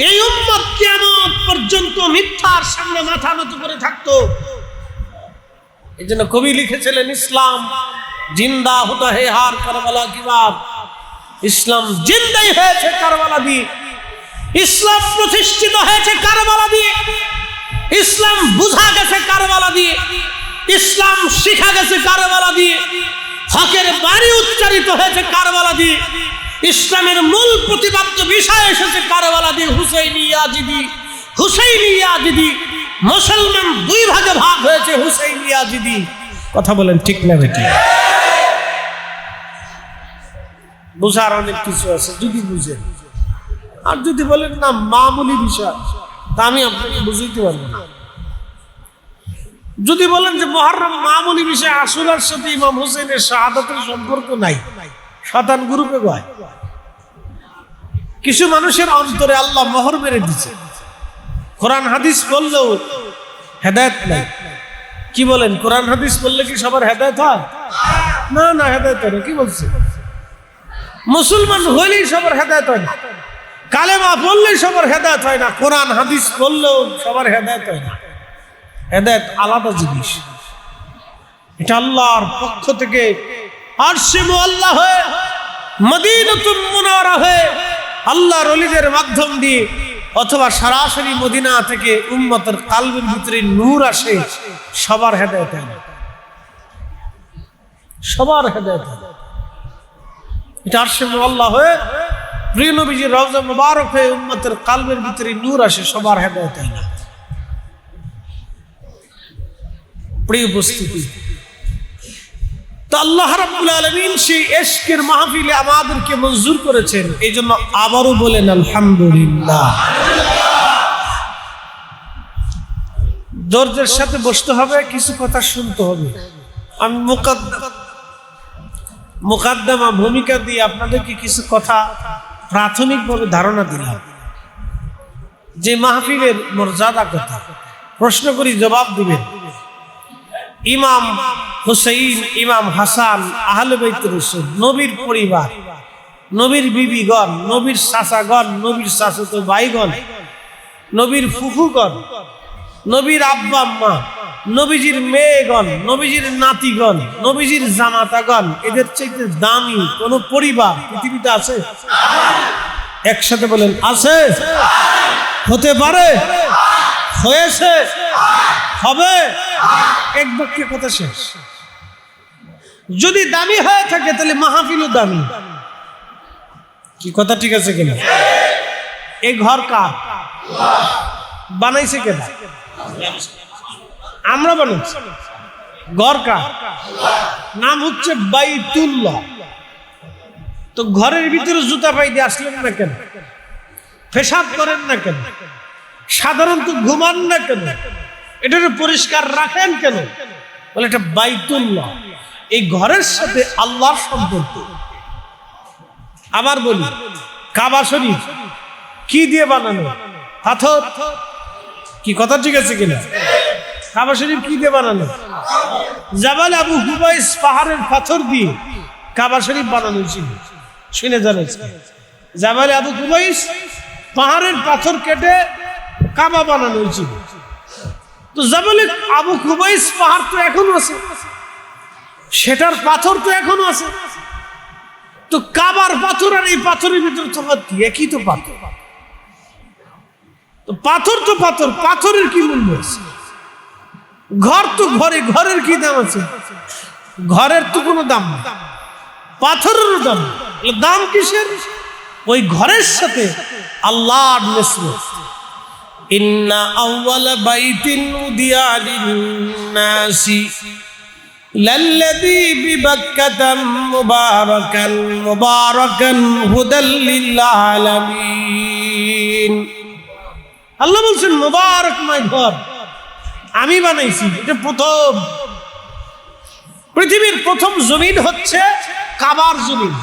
এই উম্মত কিয়ামত পর্যন্ত মিথ্যার সামনে মাথা নত করে থাকতো। এই জন্য কবি লিখেছিলেন, ইসলাম জিন্দা হতা হে হার কারবালা কি বাত। ইসলাম জিন্দাই হয়েছে কারবালা দিয়ে, ইসলাম প্রতিষ্ঠিত হয়েছে কারবালা দিয়ে, ইসলাম বুঝা গেছে কারবালা দিয়ে, ইসলাম শিখা গেছে কারবালা দিয়ে, হকের বাণী উচ্চারিত হয়েছে কারবালা দিয়ে, ইসলামের মূল প্রতিপাদ্য বিষয় এসেছে কারবালা দিয়ে। হুসাইনি ইয়াজিদি, মুসলমান দুই ভাগে ভাগ হয়েছে, হুসাইনি ইয়াজিদি। কথা বলেন ঠিক না বেটি? বুঝার অনেক কিছু আছে যদি বুঝেন, আর যদি বলেন না মামুলি বিষয়, তা আমি আপনাকে বুঝাইতে পারবো না। যদি বলেন যে মুহররম মামুলি বিষয়, আশুরার সাথে ইমাম হুসেনের শাহাদাতের সম্পর্ক নাই, শয়তান গ্রুপে গয়। কিছু মানুষের অন্তরে আল্লাহ মোহর মেরে দিচ্ছে, কোরআন হাদিস বললেও হেদায়েত নাই। কি বলেন, কোরআন হাদিস বললে কি সবার হেদায়েত হয়? না না, হেদায়েত হয় না। কি বলছে? মুসলমান হইলেই সবার হেদায়েত হয় না, কালেমা বললেই সবার হেদায়েত হয় না, কোরআন হাদিস বললেও সবার হেদায়েত হয় না। হেদায়েত আলাদা জিনিস, এটা আল্লাহর পক্ষ থেকে আরশে মুআল্লা হয়ে, মদিনাতুল মুনাওয়ারা হয়ে, আল্লাহর ওলিদের মাধ্যম দিয়ে, অথবা সরাসরি মদিনা থেকে উম্মতের কালবের ভিতরে নূর আসে, সবার হেদায়েত হয় না, সবার হেদায়েত হয় না। এটা আরশে মুআল্লা হয়ে, প্রিয় নবীজির রওজা মুবারক হয়ে উম্মতের কালবের ভিতরে নূর আসে, সবার হেদায়েত হয় না। প্রিয় উপস্থিতি, তো আল্লাহ রাব্বুল আলামিন সেই ইশকের মাহফিলে আমাদেরকে মঞ্জুর করেছেন। এই জন্য আবারও বলেন আলহামদুলিল্লাহ। ধৈর্যের সাথে বসতে হবে, কিছু কথা শুনতে হবে। আমি মুকাদ্দমা ভূমিকা দিয়ে আপনাদেরকে কিছু কথা প্রাথমিকভাবে ধারণা দিলাম, যে মাহফিলের মর্যাদা কথা। প্রশ্ন করি, জবাব দিবেন। ইমাম হুসাইন, ইমাম হাসান, আহলে বাইতুর রাসূল, নবীর পরিবার, নবীর বিবিগণ, নবীর চাচাগণ, নবীর চাচাতো ভাইগণ, নবীর ফুফুগণ, নবীর আব্বা আম্মা, নবীজির মেয়েগণ, নবীজির নাতিগণ, নবীজির জামাতাগণ, এদের চাইতে দামি কোন পরিবার পৃথিবীতে আছে? একসাথে বলেন, আছে? হতে পারে? হয়েছে? হবে? এক বাক্যে কথা শেষ। যদি দামি হয়ে থাকে তাহলে মাহফিলও দামি। কি কথা ঠিক আছে কিনা? এই ঘর কার? বানাইছে কেন? আমরা বানাইছি। ঘর কার? নাম হচ্ছে বাইতুল্লাহ। তো ঘরের ভিতরে জুতা পাই দিয়ে আসলেন না কেন? পেশাব করেন না কেন? সাধারণত ঘুমান না কেন? এটাকে পরিষ্কার রাখেন কেন? বলে এটা বাইতুল্লাহ, এই ঘরের সাথে আল্লাহর সম্পর্ক। আবার বলি, কাবা শরীফ কি দিয়ে বানানো? পাথর। কি কথা ঠিক আছে কিনা? কাবা শরীফ কি দিয়ে বানানো? জাবাল আবু কুবাইস পাহাড়ের পাথর দিয়ে কাবা শরীফ বানানো ছিল। শুনে জানেন, জাবাল আবু কুবাইস পাহাড়ের পাথর কেটে কাবা বানানো হয়েছিল। তো জাবাল আবু কুবাইস পাহাড় তো এখনো আছে, সেটার পাথর তো এখনো আছে। তো কাবার পাথর আর এই পাথরের ভিতরে তফাৎ কি? একই তো পাথর। তো পাথর তো পাথর, পাথরের কি মূল্য আছে? ঘর তো ঘরে, ঘরের কি দাম আছে? ঘরের তো কোনো দাম নেই, পাথরেরও দাম। দাম কিসের? ওই ঘরের সাথে আল্লাহর নিসবত। ইন্না আউয়ালা বাইতিন উদিয়া লিন-নাসি লাল্লাযী বিবাক্কাতা মুবারাকান হুদাল লিল আলামিন। আল্লাহ বলছেন মুবারকময় ঘর আমি বানাইছি। এটা প্রথম, পৃথিবীর প্রথম জমিন হচ্ছে কাবার জমিন।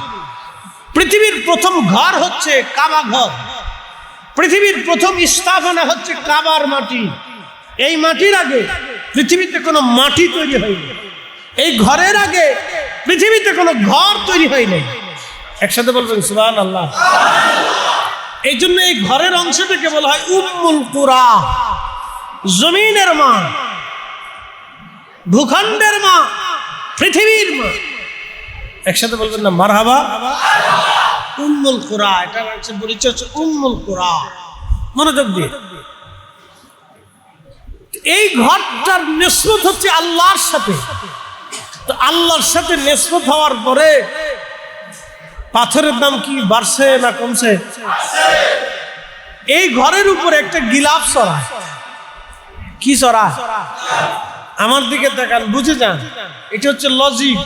পৃথিবীর প্রথম ঘর হচ্ছে কাবা ঘর। পৃথিবীর প্রথম স্থাপনা হচ্ছে কাবার মাটি। এই মাটির আগে পৃথিবীতে কোনো মাটি তৈরি হয়নি। এই ঘরের আগে পৃথিবীতে কোনো ঘর তৈরি হয়নি। একসাথে বলবেন সুবহানাল্লাহ। এই জন্য এই ঘরের অংশটাকে বলা হয় উম্মুল কুরা, জমিনের মা, ভূখণ্ডের মা, পৃথিবীর মা। একসাথে বলবেন না মারহাবা। উম্মুল কুরা, এটা হচ্ছে পরিচয় হচ্ছে উম্মুল কুরা। মনোযোগ দিয়ে, এই ঘরটার নিসবত হচ্ছে আল্লাহর সাথে। তো আল্লাহর সাথে নিসবত হওয়ার পরে পাথরের দাম কি বাড়ছে না কমছে? এই ঘরের উপরে একটা গিলাফ চড়ায়। কি চড়ায়? আমার দিকে তাকান, বুঝে যান। এটা হচ্ছে লজিক,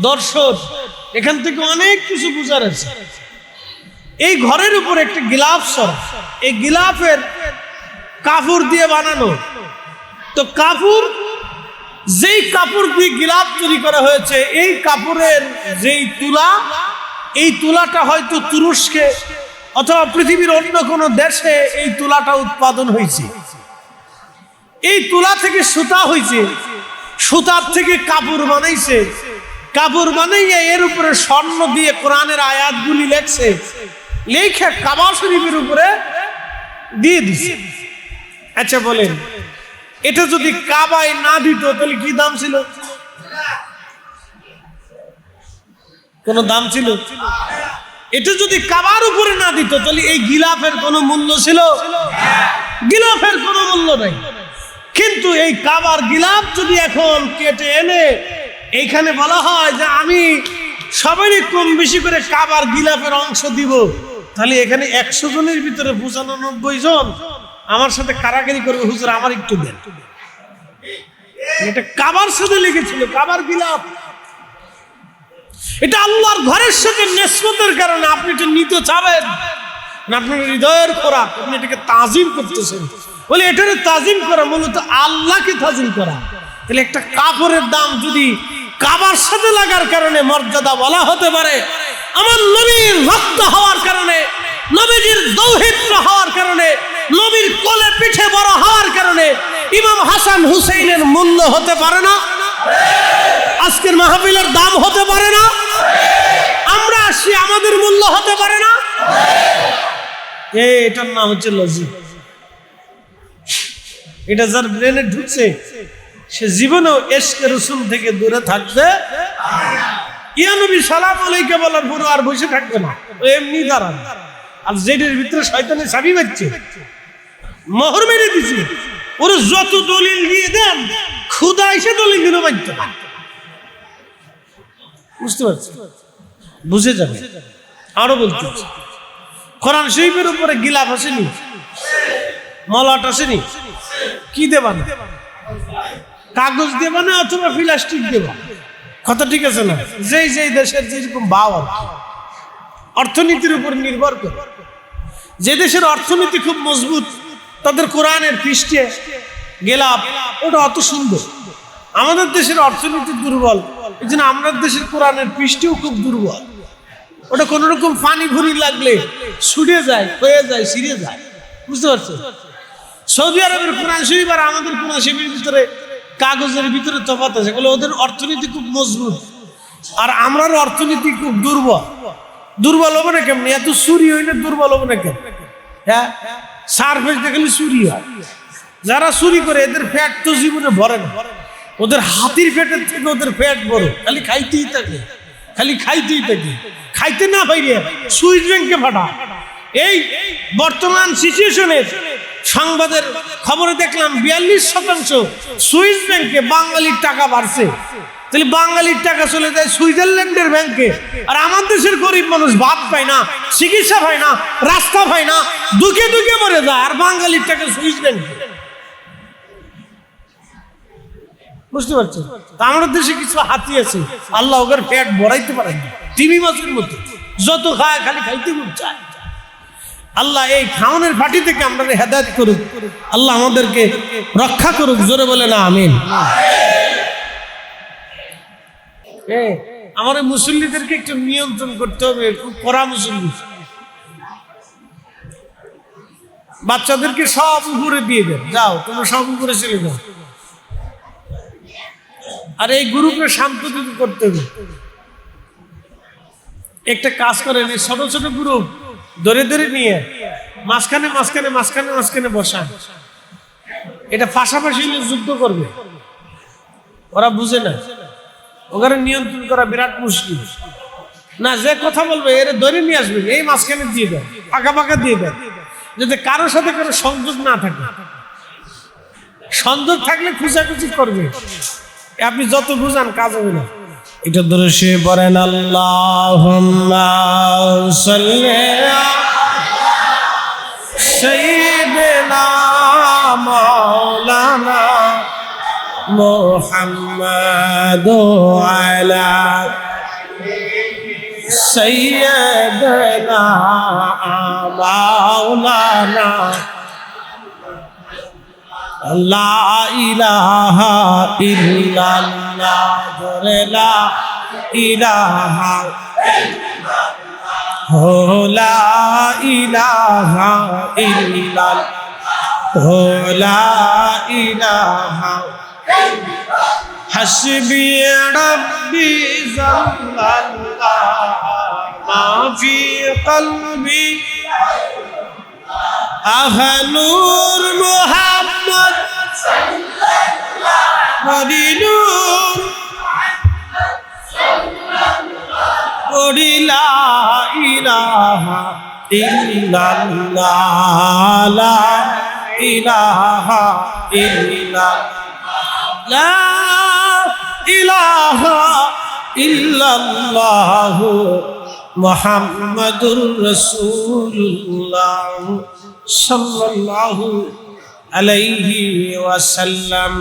দর্শন। এখান থেকে অনেক কিছু বুঝার আছে। এই ঘরের উপরে একটা গিলাফ চড়ায়। এই গিলাফের কাপড় দিয়ে বানানো। তো কাপড়, যেই কাপড় দিয়ে গিলাফ তৈরি করা হয়েছে, এই কাপড়ের যেই তুলা, এই তুলাটা হয়তো তুরস্কে অথবা পৃথিবীর অন্য কোনো দেশে এই তুলাটা উৎপাদন হয়েছে। এই তুলা থেকে সুতা হয়েছে, সুতার থেকে কাপড় বানাইছে, কাপড় বানাইয়া এর উপরে স্বর্ণ দিয়ে কোরআনের আয়াতগুলি লেখছে, লেখা কাবা শরীফের উপরে দিয়ে দিছে। আচ্ছা বলেন, এটা যদি কাবায় না দিত তাহলে কি দাম ছিল? কোন দাম ছিল? এটা যদি কাবার উপরে না দিত তাহলে এই গিলাফের কোনো মূল্য ছিল? গিলাফের কোনো মূল্য নাই। কিন্তু এই কাবার গিলাফ যদি এখন কেটে এনে এইখানে বলা হয় যে আমি সবারই কম বেশি করে কাবার গিলাফের অংশ দিব, তাহলে এখানে 100 জনের ভিতরে 95 জন আমার সাথে কারাকারি করবে, হুজুর আমার একটু দেন। এটা কাবার সাথে লেগেছিল, কাবার গিলাফ। এটা আল্লাহর ঘরের সাথে নিসবতের কারণে আপনি এটা নিতে চাবেন না, আপনার হৃদয়ের খোরাক, আপনি এটাকে তাজিম করতেছেন। বলে এটাকে তাজিম করা মূলত আল্লাহকে তাজিম করা। তাহলে একটা কাপড়ের দাম যদি কাবার সাথে লাগার কারণে মর্যাদা বলা হতে পারে, আমার নবীর রক্ত হওয়ার কারণে, নবীজির দৌহিত্র হওয়ার কারণে, নবীর কোলে পিঠে বড় হওয়ার কারণে ইমাম হাসান হুসাইনের মূল্য হতে পারে না? আজকের মাহফিলের দাম হতে পারে না? আমরা আসি, আমাদের মূল্য হতে পারে না? এটার নাম হচ্ছে লজিক। এটা যার ব্রেনে ঢুকছে সে জীবনেও ইশকে রাসূল থেকে দূরে থাকবে। ইয়া নবী সালাম আলাইকা বলার পর আর বসে থাকবে না, ও এমনি দাঁড়ান। আর যেটার ভিতরে শয়তানের চাবি বাজছে, মোহর মেরে দিছে, ওর যত দলিল দিয়ে দেন, খুদা এসে দলিল দিল বাজতে না। বুঝতে পারছি? বুঝে যাবে। আরো বলতে, কোরআন শরীফের উপরে গিলাফ আসেনি, মলাট আসেনি, কি দেবা না? কাগজ দেবা না অথবা প্লাস্টিক দেবা? কথা ঠিক আছে না? যেই যেই দেশের যেরকম ভাব আর কি, অর্থনীতির উপর নির্ভর করে। যে দেশের অর্থনীতি খুব মজবুত, তাদের কোরআনের পৃষ্ঠে গেলাপ ওটা অত সুন্দর। আমাদের দেশের অর্থনীতি দুর্বল, এই জন্য আমাদের দেশের কোরআনের পৃষ্ঠেও খুব দুর্বল। ওটা কোন রকম পানি ভুরি লাগলে ছুটে যায়, হয়ে যায়, ছিঁড়ে যায়। বুঝতে পারছো? সৌদি আরবের কোরআন শরীফ আর আমাদের কোরআন শরীফের ভিতরে কাগজের ভিতরে তফাৎ আছে। বলে ওদের অর্থনীতি খুব মজবুত আর আমরার অর্থনীতি খুব দুর্বল। দুর্বল হবে না কেমনি? এত চুরি হইলে দুর্বল হবে না কেন? হ্যাঁ, সারফেস দেখলে চুরি হয়। যারা চুরি করে এদের ফ্যাট তো জীবনে ভরে না। ওদের হাতির ফ্যাটের থেকে ওদের ফ্যাট বড়, খালি খাইতেই থাকে, খালি খাইতেই থাকে, খাইতে না পাইলে সুইস ব্যাংকে পাঠা। এই বর্তমান সিচুয়েশনের সংবাদের খবরে দেখলাম 42% সুইস ব্যাংকে বাঙালির টাকা বাড়ছে। তাহলে বাঙালির টাকা চলে যায় সুইজারল্যান্ডের ব্যাংকে, আর আমার দেশের গরিব মানুষ ভাত পায় না, চিকিৎসা পায় না, রাস্তা পায় না, দুঃখে দুঃখে মরে যায়, আর বাঙালির টাকা সুইস ব্যাংকে। বুঝতে পারছেন? আমাদের দেশে কিছু হাতি আছে, আল্লাহ ওদের পেট ভরাইতে পারেন না, তিমি মাছের মতো যত খায় খালি খাইতে মন চায়। আল্লাহ এই খাওয়ানোর ফাটি থেকে আমরা হেদায়েত করুক, আল্লাহ আমাদেরকে রক্ষা করুক, জোরে বলে না আমিন। আমাদের মুসল্লিদেরকে একটু নিয়ন্ত্রণ করতে হবে, খুব কড়া মুসল্লি। বাচ্চাদেরকে সব উপরে দিয়ে দেন, যাও তোমরা সব উপরে চলে যাও। আর এই গ্রুপে শান্ত করতে হবে। একটা কাজ করেন, এই ছোট ছোট গ্রুপ ধরে ধরে নিয়ে মাঝখানে মাঝখানে মাঝখানে মাঝখানে বসান। এটা পাশাপাশি যুদ্ধ করবে, ওরা বুঝে না, ওখানে নিয়ন্ত্রণ করা বিরাট মুশকিল। না, যে কথা বলবে এর ধরে নিয়ে আসবে, এই মাঝখানে দিয়ে দেন, ফাঁকা ফাঁকা দিয়ে দেন, যাতে কারোর সাথে কারো সংযোগ না থাকে। সংযোগ থাকলে খুঁজাখুঁজি করবে, আপনি যত বুঝান কাজ হবে না। এটা ধরে সে বলেন আল্লাহুম্মা সাল্লি সাইয়্যিদিনা মাওলানা মুহাম্মাদ আলা সাইয়্যিদিনা মাওলানা লা ইলাহা ইল্লাল্লাহ, লা ইলাহা ইল্লাল্লাহ, লা ইলাহা ইল্লাল্লাহ, লা ইলাহা হাসবি রাব্বি জাল্লাল্লাহ মা ফি কলবি আহনুর মুহাম্মদ মদিনুর লা ইলাহা ইল্লাল্লাহ, লা ইলাহা ইল্লাল্লাহ, লা ইলাহা ইল্লাল্লাহ মুহাম্মাদুর রাসূলুল্লাহ সাল্লাল্লাহু আলাইহি ওয়াসাল্লাম।